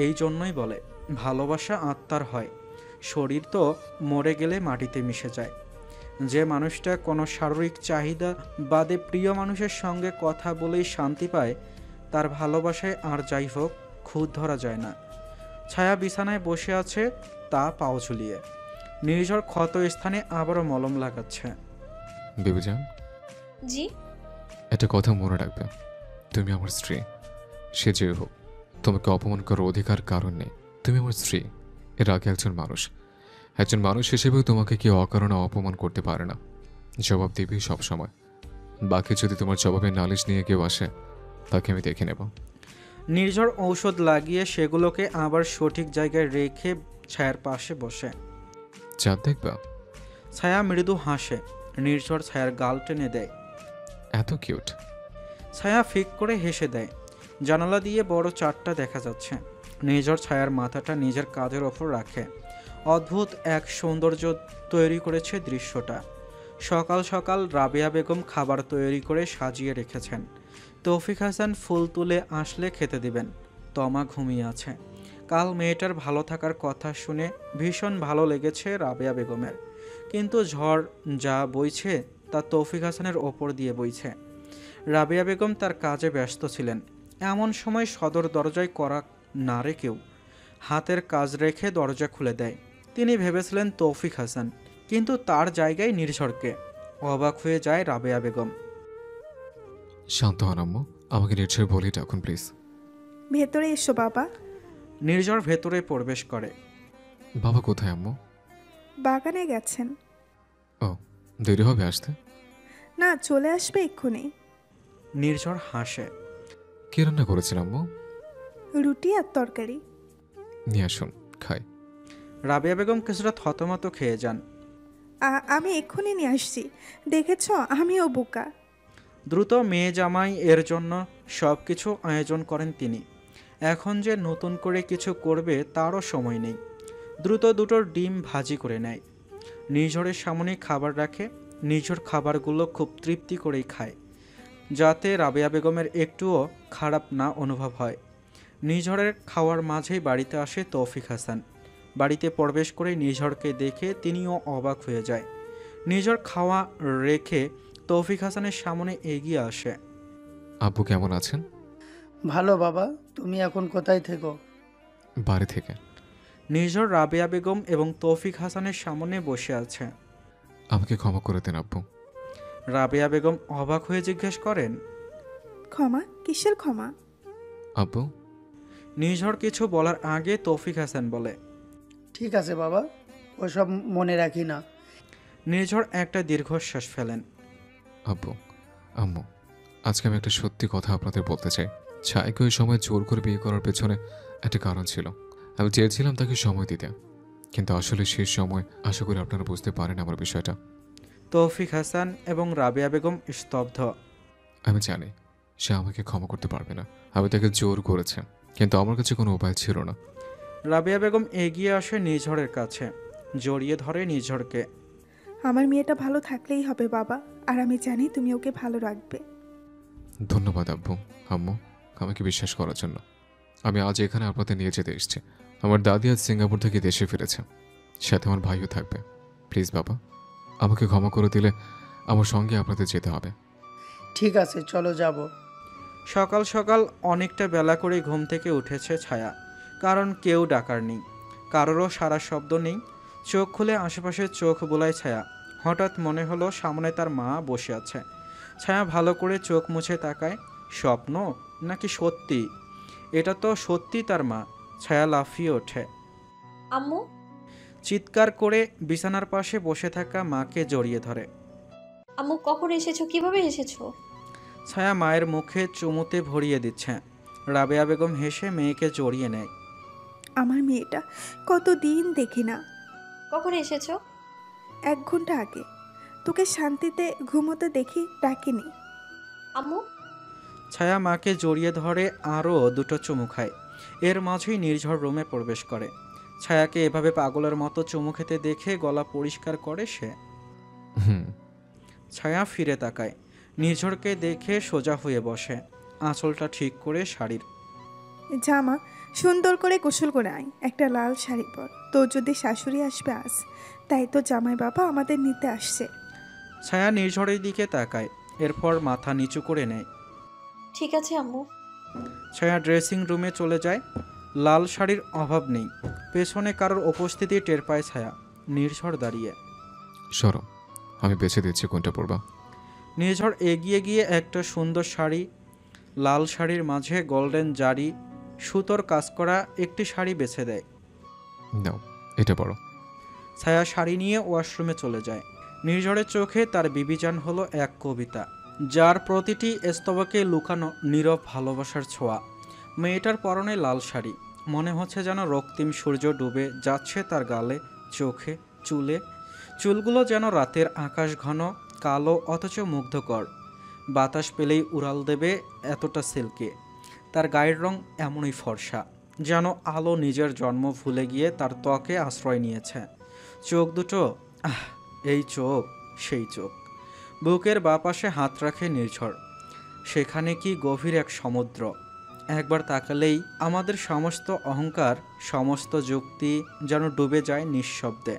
এই জন্যই বলে ভালোবাসা আত্মার হয়, শরীর তো মরে গেলে মাটিতে মিশে যায়। যে মানুষটা কোনো শারীরিক চাহিদা বাদে প্রিয় মানুষের সঙ্গে কথা বলেই শান্তি পায়, তার ভালোবাসায় আর যাই হোক খুঁত ধরা যায় না। ছায়া বিছানায় বসে আছে, তা পাও ঝুলিয়ে। নির্ঝর ক্ষত স্থানে আবারও মলম লাগাচ্ছে। বেবিজান, জি? একটা কথা মনে রাখবে, তুমি আমার স্ত্রী। সে যে হোক, তোমাকে অপমান করার অধিকার কারণ নেই। তুমি আমার স্ত্রী, এর আগে একজন মানুষ হিসেবেও তোমাকে কেউ অকারণে অপমান করতে পারে না। জবাব দিবি সবসময়। বাকি যদি তোমার জবাবে নালিশ নিয়ে কেউ আসে, তাকে আমি দেখে নেব। নির্ঝর ঔষধ লাগিয়ে সেগুলোকে আবার সঠিক জায়গায় রেখে ছায়ার পাশে বসে। চাঁদ দেখবা? ছায়া মৃদু হাসে। নির্ঝর ছায়ার গাল টেনে দেয়। এত কিউট। ছায়া ফিক করে হেসে দেয়। জানালা দিয়ে বড় চাঁদটা দেখা যাচ্ছে। নির্ঝর ছায়ার মাথাটা নিজের কাঁধের ওপর রাখে। অদ্ভুত এক সৌন্দর্য তৈরি করেছে দৃশ্যটা। সকাল সকাল রাবেয়া বেগম খাবার তৈরি করে সাজিয়ে রেখেছেন। তৌফিক হাসান ফুল তুলে আসলে খেতে দিবেন। তমা ঘুমিয়ে আছে। কাল মেয়েটার ভালো থাকার কথা শুনে ভীষণ ভালো লেগেছে রাবেয়া বেগমের, কিন্তু ঝড় যা বইছে তা তৌফিক হাসানের ওপর দিয়ে বইছে। রাবেয়া বেগম তার কাজে ব্যস্ত ছিলেন। এমন সময় সদর দরজায় করা নাড়ে কেউ। হাতের কাজ রেখে দরজা খুলে দেয়। তিনি ভেবেছিলেন তৌফিক হাসান, কিন্তু তার জায়গায় নির্ঝরকে। অবাক হয়ে যায় রাবেয়া বেগম। শান্ত হন আম্মু, আমাকে নির্ঝর বলি ডাকুন প্লিজ। ভেতরে এসো বাবা। নির্ঝর ভেতরে প্রবেশ করে। বাবা কোথায় আম্মু? বাগানে গেছেন। ও, দেরি হবে আসতে? না, চলে আসবে এক্ষুনি। নির্ঝর হাসে। কি রান্না করেছেন আম্মু? রুটি আর তরকারি। নিয়ে আসুন খাই। রাবেয়া বেগম কিছুটা থতমত খেয়ে যান। আমি এক্ষুনি নিয়ে আসছি। দেখেছ, আমিও বোকা। দ্রুত মেয়ে জামাই এর জন্য সব কিছু আয়োজন করেন তিনি। এখন যে নতুন করে কিছু করবে তারও সময় নেই। দ্রুত দুটো ডিম ভাজি করে নেয়। নির্ঝরের সামনে খাবার রাখে। নির্ঝর খাবারগুলো খুব তৃপ্তি করেই খায়, যাতে রাবেয়া বেগমের একটুও খারাপ না অনুভব হয়। নির্ঝরের খাওয়ার মাঝেই বাড়িতে আসে তৌফিক হাসান। বাড়িতে প্রবেশ করে নির্ঝরকে দেখে তিনিও অবাক হয়ে যায়। নির্ঝর খাওয়া রেখে তৌফিক হাসানের সামনে এগিয়ে আসে। আব্বু কেমন আছেন? ভালো বাবা। তুমি এখন কোথায় থেকো? বাড়ি থেকে। নির্ঝর রাবেয়া বেগম এবং তৌফিক হাসানের সামনে বসে আছে। আমাকে ক্ষমা করে দেন আব্বু। রাবেয়া বেগম অবাক হয়ে জিজ্ঞেস করেন, ক্ষমা? কিসের ক্ষমা? আব্বু। নির্ঝর কিছু বলার আগে তৌফিক হাসান বলে, ঠিক আছে বাবা, ওসব মনে রাখি না। নির্ঝর একটা দীর্ঘশ্বাস ফেলেন। আব্বু, আম্মু, আজকে আমি একটা সত্যি কথা আপনাদের বলতে চাই। ছায়াকে ওই সময় জোর করে বিয়ে করার পেছনে একটা কারণ ছিল। আমি চেয়েছিলাম তাকে সময় দিতে, কিন্তু আসলে শেষ সময় আশা করি আপনারা বুঝতে পারেন আমার বিষয়টা। তৌফিক হাসান এবং রাবেয়া বেগম স্তব্ধ। আমি জানি সে আমাকে ক্ষমা করতে পারবে না। আমি তাকে জোর করেছে, কিন্তু আমার কাছে কোনো উপায় ছিল না। রাবেয়া বেগম এগিয়ে আসে নির্ঝরের কাছে, জড়িয়ে ধরে নির্ঝরকে। আমার মেয়েটা ভালো থাকলেই হবে বাবা, আর আমি জানি তুমি ওকে ভালো রাখবে। ধন্যবাদ আব্বু, আম্মু আমাকে বিশ্বাস করার জন্য। আমি আজ এখানে আপনাদের নিয়ে যেতে এসেছি। আমার দাদি আজ সিঙ্গাপুর থেকে দেশে ফিরেছে, সাথে আমার ভাইও থাকবে। প্লিজ বাবা, আমাকে ক্ষমা করে দিলে আমার সঙ্গে আপনাদের যেতে হবে। ঠিক আছে, চলো যাব। সকাল সকাল অনেকটা বেলা করে ঘুম থেকে উঠেছে ছায়া, কারণ কেউ ডাকার নেই, কারোরও সারা শব্দ নেই। চোখ খুলে আশেপাশে চোখ বোলায় ছায়া। হঠাৎ মনে হলো সামনে তার মা বসে আছে। ছায়া ভালো করে চোখ মুছে তাকায়, স্বপ্ন নাকি সত্যি? এটা তো সত্যি তার মা। ছায়া লাফিয়ে ওঠে, আম্মু। চিৎকার করে বিছানার পাশে বসে থাকা মাকে জড়িয়ে ধরে। আম্মু কখন এসেছো, কিভাবে এসেছো? ছায়া মায়ের মুখে চুমুতে ভরিয়ে দিচ্ছে। রাবেয়া বেগম হেসে মেয়েকে জড়িয়ে নেয়। আমার মেয়েটা কতদিন দেখি না। কখন এসেছো? 1 ঘন্টা আগে। তোকে শান্তিতে ঘুমোতে দেখি, ডাকিনি। আম্মু। ছায়া মাকে জড়িয়ে ধরে আরও 2টো চুমু খায়। এর মাঝেই নির্ঝর রুমে প্রবেশ করে। ছায়াকে এভাবে পাগলের মতো চুমু খেতে দেখে গলা পরিষ্কার করে সে। ছায়া ফিরে তাকায়। নির্ঝরকে দেখে সোজা হয়ে বসে, আঁচলটা ঠিক করে শাড়ির। জামা সুন্দর করে গোসল করে আয়, একটা লাল শাড়ি পর। তোর যদি শাশুড়ি আসবে আস, তাই তো জামাই বাবা আমাদের নিতে আসছে। ছায়া নির্ঝরের দিকে তাকায়, এরপর মাথা নিচু করে নেয়। ঠিক আছে আম্মু। ছায়া ড্রেসিং রুমে চলে যায়। লাল শাড়ির অভাব নেই। পেছনে কারোর উপস্থিতি টের পায় ছায়া। নির্ঝর দাঁড়িয়ে। সরো, আমি বেছে দিচ্ছি কোনটা পরবা। নির্ঝর এগিয়ে গিয়ে একটা সুন্দর শাড়ি, লাল শাড়ির মাঝে গোল্ডেন জারি সুতোর কাজ করা একটি শাড়ি বেছে দেয়। নাও, এটা পরো। ছায়া শাড়ি নিয়ে ওয়াশরুমে চলে যায়। নির্ঝরের চোখে তার বিবিজান হলো এক কবিতা, যার প্রতিটি স্তবকে লুকানো নীরব ভালোবাসার ছোঁয়া। মেয়েটার পরনে লাল শাড়ি, মনে হচ্ছে যেন রক্তিম সূর্য ডুবে যাচ্ছে তার গালে, চোখে, চুলে। চুলগুলো যেন রাতের আকাশ ঘন কালো অথচ মুগ্ধকর। বাতাস পেলেই উড়াল দেবে, এতটা সিল্কে। তার গায়ের রং এমনই ফর্সা, যেন আলো নিজের জন্ম ভুলে গিয়ে তার ত্বকে আশ্রয় নিয়েছে। চোখ দুটো, এই চোখ, সেই চোখ। বুকের বাপাশে হাত রাখে নির্ঝর। সেখানে কি গভীর এক সমুদ্র। একবার তাকালেই আমাদের সমস্ত অহংকার, সমস্ত যুক্তি যেন ডুবে যায় নিঃশব্দে।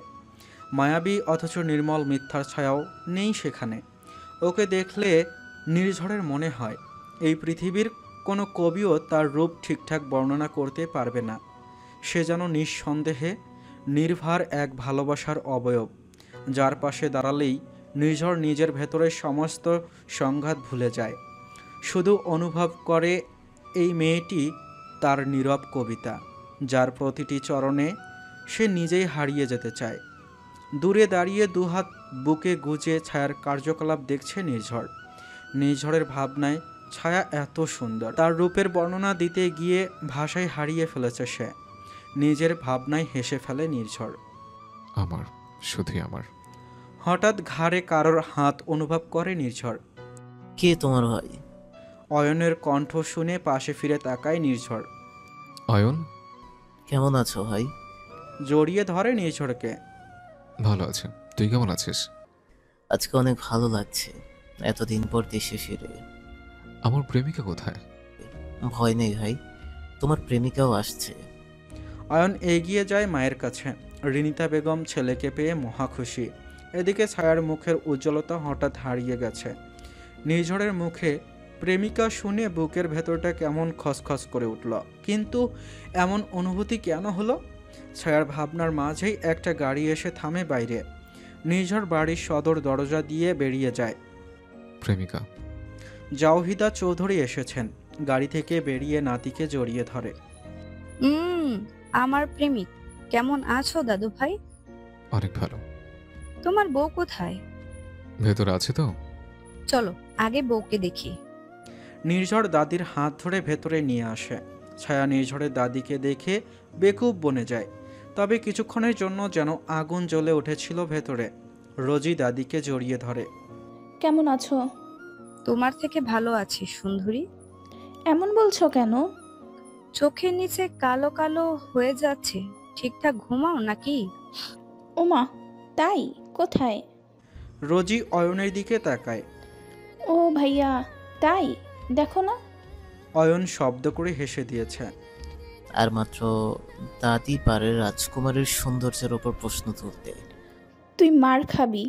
মায়াবী অথচ নির্মল মিথ্যার ছায়াও নেই সেখানে। ওকে দেখলে নির্ঝরের মনে হয় এই পৃথিবীর কোনো কবিও তার রূপ ঠিকঠাক বর্ণনা করতে পারবে না। সে যেন নিঃসন্দেহে নির্ভার এক ভালোবাসার অবয়ব, যার পাশে দাঁড়ালেই নির্ঝর নিজের ভেতরের সমস্ত সংঘাত ভুলে যায়। শুধু অনুভব করে এই মেয়েটি তার নীরব কবিতা, যার প্রতিটি চরণে সে নিজেই হারিয়ে যেতে চায়। দূরে দাঁড়িয়ে দুহাত বুকে গুজে ছায়ার কার্যকলাপ দেখছে নির্ঝর। নির্ঝরের ভাবনায় ছায়া এত সুন্দর, তার রূপের বর্ণনা দিতে গিয়ে ভাষায় হারিয়ে ফেলেছে সে। নিজের ভাবনায় হেসে ফেলে নির্ঝর। আমার, শুধুই আমার। হঠাৎ ঘাড়ে কারোর হাত অনুভব করে নির্ঝর। কে তোমার ভাই? অয়নের কণ্ঠ শুনে পাশে ফিরে তাকায় নির্ঝর। অয়ন, কেমন আছো ভাই? জড়িয়ে ধরে নির্ঝরকে। ভালো আছে, তুই কেমন আছিস? আজকে অনেক ভালো লাগছে, এতদিন পর দেশে ফিরে। আমার প্রেমিকা কোথায়? ভয় নেই ভাই, তোমার প্রেমিকাও আসছে। অয়ন এগিয়ে যায় মায়ের কাছে। রিনিতা বেগম ছেলেকে পেয়ে মহা খুশি। এদিকে ছায়ার মুখের উজ্জ্বলতা হঠাৎ হারিয়ে গেছে। নির্ঝরের মুখে প্রেমিকা শুনে বুকের ভেতরটা কেমন খসখস করে উঠল। কিন্তু এমন অনুভূতি কেন হলো? ছায়ার ভাবনার মাঝেই একটা গাড়ি এসে থামে বাইরে। নির্ঝর বাড়ির সদর দরজা দিয়ে বেরিয়ে যায়। প্রেমিকা জাওহিদা চৌধুরী এসেছেন। গাড়ি থেকে বেরিয়ে নাতিকে জড়িয়ে ধরে। আমার প্রেমিক, কেমন আছো দাদু ভাই? অনেক ভালো। তোমার বউ কোথায়? ভেতরে আছে তো। চলো আগে বউকে দেখি। নির্ঝর দাদির হাত ধরে ভেতরে নিয়ে আসে। ছায়া নির্ঝরের দাদিকে দেখে বেকুব বনে যায়। তবে কিছুক্ষণের জন্য যেন আগুন জ্বলে উঠেছিল ভেতরে। রোজি দাদিকে জড়িয়ে ধরে। কেমন আছো? তোমার থেকে ভালো আছি সুন্দরী। এমন বলছো কেন? চোখের নিচে কালো কালো হয়ে যাচ্ছে, ঠিকঠাক ঘুমাও নাকি? ওমা, তাই? কোথায়? রোজি অয়নের দিকে তাকায়। ও ভাইয়া, তাই? দেখো না। অয়ন শব্দ করে হেসে দিয়েছে। আর মাত্র দাদি পারে রাজকুমারের সৌন্দর্যের ওপর প্রশ্ন তুলতে। তুই মার খাবি।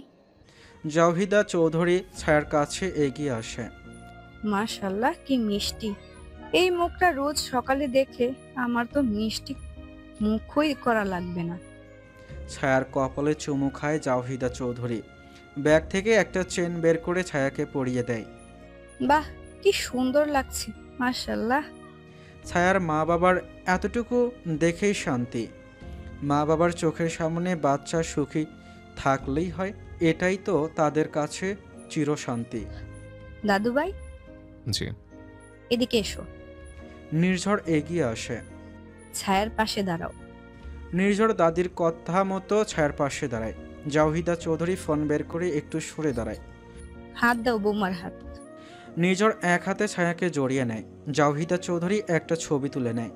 জাওহিদা চৌধুরী ছায়ার কাছে এগিয়ে আসে। মাশাআল্লাহ, কি মিষ্টি। এই মুখটা রোজ সকালে দেখলে আমার তো মিষ্টি মুখই করা লাগবে না। ছায়ার কপালে চুমু খায় জাওহিদা চৌধুরী। ব্যাগ থেকে একটা চেন বের করে ছায়াকে পরিয়ে দেয়। বাহ, কি সুন্দর লাগছে, মাশাআল্লাহ। ছায়ার মা বাবার এতটুকু দেখেই শান্তি। মা বাবার চোখের সামনে বাচ্চা সুখী থাকলেই হয়, এটাই তো তাদের কাছে চিরশান্তি। দাদুভাই, জি। এদিকে এসো। নির্ঝর এগিয়ে আসে। ছায়ার পাশে দাঁড়াও। নির্ঝর দাদির কথা মতো ছায়ার পাশে দাঁড়ায়। জাওহিদা চৌধুরী ফোন বের করে একটু সরে দাঁড়ায়। হাত দাও বৌমার হাত। নির্ঝর এক হাতে ছায়াকে জড়িয়ে নেয়। জাওহিদা চৌধুরী একটা ছবি তুলে নেয়।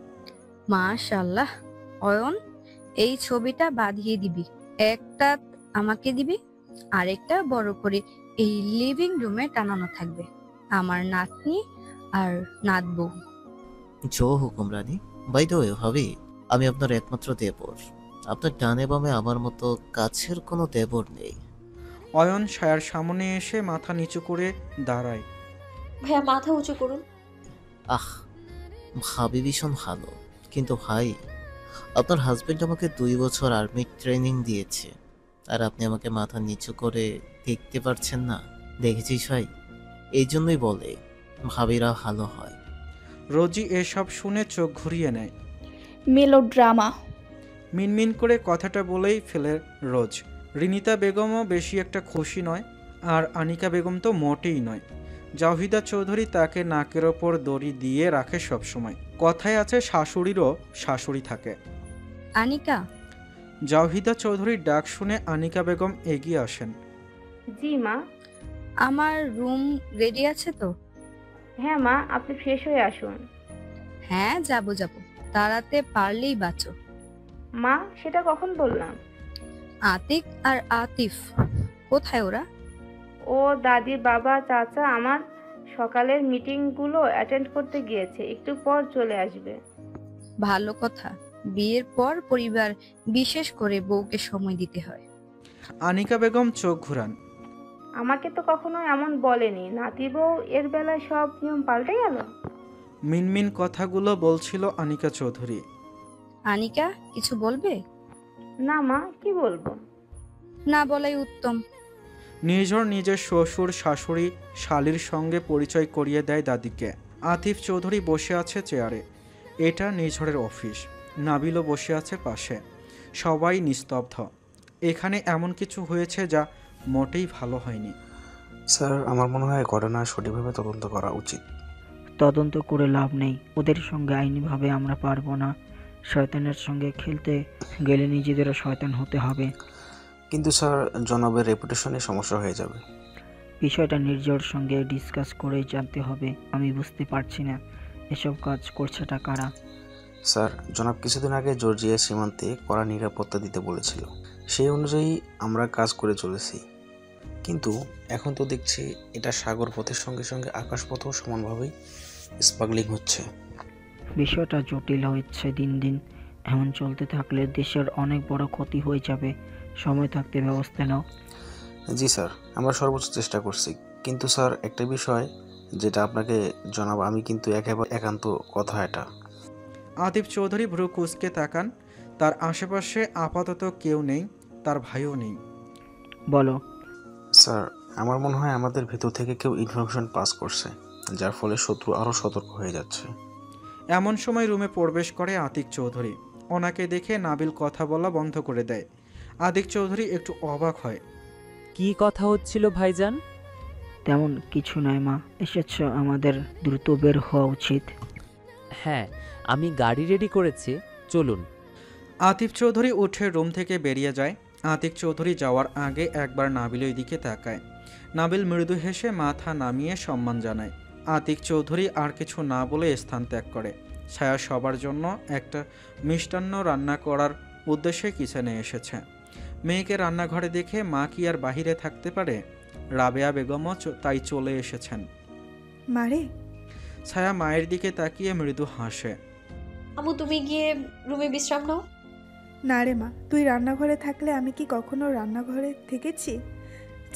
মাশাআল্লাহ। অয়ন, এই ছবিটা বাঁধিয়ে দিবি, একটা আমাকে দিবি, আরেকটা বড় করে এই লিভিং রুমে টানানো থাকবে। আমার নাতনি আর নাতবু। জো হুকুম রানী। বাই দ্য ওয়ে ভাবি, আমি আপনার একমাত্র দেবর। আপনার ডানে বামে আমার মতো কাছের কোনো দেবর নেই। অয়ন ছায়ার সামনে এসে মাথা নিচু করে দাঁড়ায়। ভাইয়া মাথা উঁচু করুন। আহ, ভাবি ভীষণ ভালো, কিন্তু ভাই আপনার হাজবেন্ড আমাকে 2 বছর আর্মি ট্রেনিং দিয়েছে, আর আপনি আমাকে মাথা নিচু করে দেখতে পারছেন না। দেখেছিস ভাই, এই জন্যই বলে ভাবিরা ভালো হয়। রোজি এসব শুনে চোখ ঘুরিয়ে নেয়। মেলোড্রামা। মিনমিন করে কথাটা বলেই ফেলে রোজ। রিনিতা বেগমও বেশি একটা খুশি নয়, আর আনিকা বেগম তো মোটেই নয়। জাওহিদা চৌধুরী তাকে নাকের ওপর দড়ি দিয়ে রাখে সবসময়। কথায় আছে শাশুড়িরও শাশুড়ি থাকে। আনিকা। জাওহিদা চৌধুরীর ডাক শুনে আনিকা বেগম এগিয়ে আসেন। জি মা। আমার রুম রেডি আছে তো? হ্যাঁ মা, আপনি ফ্রেশ হয়ে আসুন। হ্যাঁ, যাবো তাড়াতে পারলেই বাঁচো। মা, সেটা কখন বললাম? আতিক আর আতিফ কোথায় ওরা? ও দাদির বাবা চাচা আমার সকালের মিটিংগুলো অ্যাটেন্ড করতে গিয়েছে, একটু পর চলে আসবে। ভালো কথা, বিয়ের পর পরিবার বিশেষ করে বউকে সময় দিতে হয়। আনিকা বেগম চোখ ঘুরান। আমাকে তো কখনো এমন বলেনি। নাতি বউ এর বেলায় সব নিয়ম পাল্টে গেল। মিনমিন কথাগুলো বলছিল আনিকা চৌধুরী। আনিকা, কিছু বলবে? না মা, কি বলবো? না বলাই উত্তম। নির্ঝর নিজের শ্বশুর শাশুড়ি শালির সঙ্গে পরিচয় করিয়ে দেয় দাদিকে। আতিফ চৌধুরী বসে আছে চেয়ারে। এটা নির্ঝরের অফিস। নাবিলও বসে আছে পাশে। সবাই নিস্তব্ধ। এখানে এমন কিছু হয়েছে যা মোটেই ভালো হয়নি। স্যার, আমার মনে হয় ঘটনা সঠিকভাবে তদন্ত করা উচিত। তদন্ত করে লাভ নেই, ওদের সঙ্গে আইনিভাবে আমরা পারবো না। শয়তানের সঙ্গে খেলতে গেলে নিজেদেরও শয়তান হতে হবে। কিন্তু স্যার, জনাবের রেপুটেশনে সমস্যা হয়ে যাবে। বিষয়টা নির্ঝর সঙ্গে ডিসকাস করেই জানতে হবে। আমি বুঝতে পারছি না এসব কাজ করছেটা কারা। স্যার, জনাব কিছুদিন আগে জর্জিয়া সীমান্তে কড়া নিরাপত্তা দিতে বলেছিল। সেই অনুযায়ী আমরা কাজ করে চলেছি, কিন্তু এখন তো দেখছি এটা সাগর পথের সঙ্গে সঙ্গে আকাশপথেও সমানভাবেই স্মাগলিং হচ্ছে। বিষয়টা জটিল হচ্ছে দিন দিন। এমন চলতে থাকলে দেশের অনেক বড় ক্ষতি হয়ে যাবে। সময় থাকতে ব্যবস্থা নাও। জি স্যার, আমরা সর্বোচ্চ চেষ্টা করছি। কিন্তু স্যার, একটা বিষয় যেটা আপনাকে জানাবো, আমি কিন্তু একেবারে একান্ত কথা এটা। আতিফ চৌধুরী ভ্রু কুঁচকে তাকান। তার আশেপাশে আপাতত কেউ নেই, তার ভাইও নেই। বলো। স্যার, আমার মনে হয় আমাদের ভেতর থেকে কেউ ইনফরমেশন পাস করছে, যার ফলে শত্রু আরও সতর্ক হয়ে যাচ্ছে। এমন সময় রুমে প্রবেশ করে আতিক চৌধুরী। ওনাকে দেখে নাবিল কথা বলা বন্ধ করে দেয়। আতিক চৌধুরী একটু অবাক হয়। কি কথা হচ্ছিল ভাইজান? তেমন কিছু নয় মা, এসেছ, আমাদের দ্রুত বের হওয়া উচিত। হ্যাঁ, আমি গাড়ি রেডি করেছি, চলুন। আতিফ চৌধুরী উঠে রুম থেকে বেরিয়ে যায়। আতিক চৌধুরী যাওয়ার আগে একবার নাবিলের দিকে তাকায়। নাবিল মৃদু হেসে মাথা নামিয়ে সম্মান জানায়। আতিক চৌধুরী আর কিছু না বলে স্থান ত্যাগ করে। ছায়া সবার জন্য একটা মিষ্টান্ন রান্না করার উদ্দেশ্যে কিচেনে এসেছে। মেয়েকে রান্নাঘরে দেখে মা কি আর বাহিরে থাকতে পারে? রাবেয়া বেগমও তাই চলে এসেছেন। মারে। ছায়া মায়ের দিকে তাকিয়ে মৃদু হাসে। আমু, তুমি গিয়ে রুমে বিশ্রাম নাও। না রে মা, তুই রান্নাঘরে থাকলে আমি কি কখনো রান্নাঘরে থেকেছি?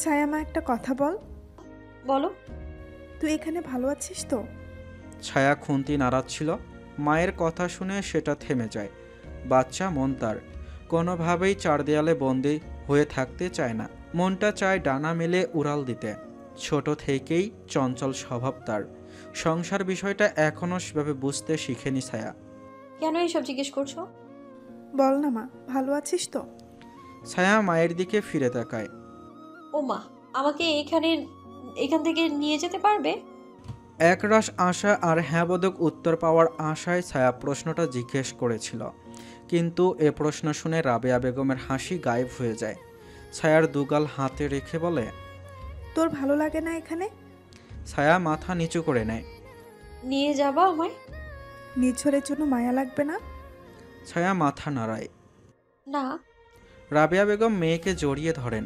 ছায়া মা, একটা কথা বল। বলো। তুই এখানে ভালো আছিস তো? ছায়া খুন্তি নাড়াচ্ছিল। মায়ের কথা শুনে সেটা থেমে যায়। বাচ্চা মন তার কোনোভাবেই চার দেয়ালে বন্দি হয়ে থাকতে চায় না। মনটা চায় ডানা মেলে উড়াল দিতে। ছোট থেকেই চঞ্চল স্বভাব তার। সংসার বিষয়টা এখনও সেভাবে বুঝতে শিখেনি ছায়া। কেন এইসব জিজ্ঞেস করছো? বল না মা, ভালো আছিস তো? ছায়া মায়ের দিকে ফিরে তাকায়। ও মা, আমাকে এখান থেকে নিয়ে যেতে পারবে? একরাশ আশা আর হ্যাঁবোধক উত্তর পাওয়ার আশায় ছায়া প্রশ্নটা জিজ্ঞেস করেছিল, কিন্তু এ প্রশ্ন শুনে রাবেয়া বেগমের হাসি গায়েব হয়ে যায়। ছায়ার দুগাল হাতে রেখে বলে, তোর ভালো লাগে না এখানে? ছায়া মাথা নিচু করে নেয়। নিয়ে যাবা আমায়? নিঝরের জন্য মায়া লাগবে না? ছায়া মাথা নাড়ায়। না। রাবেয়া বেগম মেয়েকে জড়িয়ে ধরেন।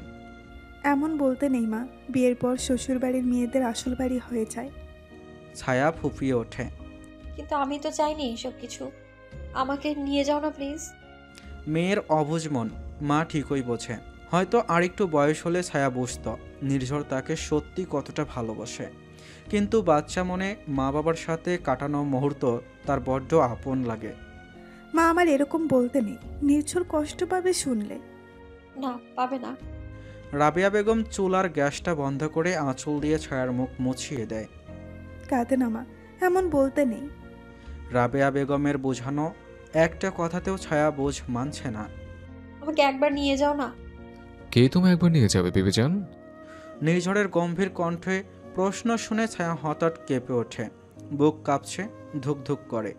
এমন বলতে নেই মা, বিয়ের পর শ্বশুর বাড়ির মেয়েদের আসল বাড়ি হয়ে যায়। ছায়া ফুপিয়ে ওঠে। কিন্তু আমি তো চাইনি এসব কিছু। আমাকে নিয়ে যাও না প্লিজ। মেয়ের অবুঝ মন মা ঠিকই বোঝে। হয়তো আরেকটু বয়স হলে ছায়া বুঝত নির্ঝর তাকে সত্যি কতটা ভালোবাসে। কিন্তু বাচ্চা মনে মা বাবার সাথে কাটানো মুহূর্ত তার বড্ড আপন লাগে। মা, আমার এরকম বলতে নেই, নির্ঝর কষ্ট পাবে শুনলে। না, পাবে না। রাবেয়া বেগম চুলার গ্যাসটা বন্ধ করে আঁচল দিয়ে ছায়ার মুখ মুছিয়ে দেয়। কাঁদে না মা, এমন বলতে নেই। রাবেয়া বেগমের বোঝানো একটা কথাতেও ছায়া বোঝ মানছে না। আমাকে একবার নিয়ে যাও না। কে তুমি একবার নিয়ে যাবে বিবিজান? নির্ঝরের গম্ভীর কণ্ঠে প্রশ্ন শুনে ছায়া হঠাৎ কেঁপে ওঠে। বুক কাঁপছে, ধুকধুক করে।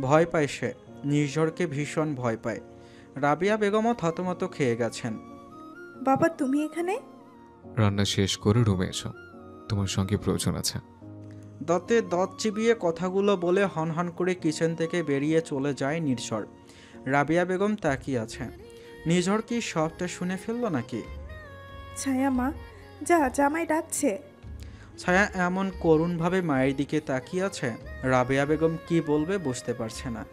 ভয় পায় সে, নির্ঝরকে ভীষণ ভয় পায়। রাবেয়া বেগমও থতমত খেয়ে গেছেন। বাবা, তুমি এখানে? রান্না শেষ করে রুমে এসো, তোমার সঙ্গে প্রয়োজন আছে। দাঁতে দাঁত চিবিয়ে কথাগুলো বলে হনহন করে কিচেন থেকে বেরিয়ে চলে যায় নির্ঝর। রাবেয়া বেগম তাকিয়ে আছে। নির্ঝর কি সবটা শুনে ফেলল নাকি? ছায়া মা, যা, জামাই ডাকছে। ছায়া এমন করুণভাবে মায়ের দিকে তাকিয়ে আছে, রাবেয়া বেগম কি বলবে বুঝতে পারছে না।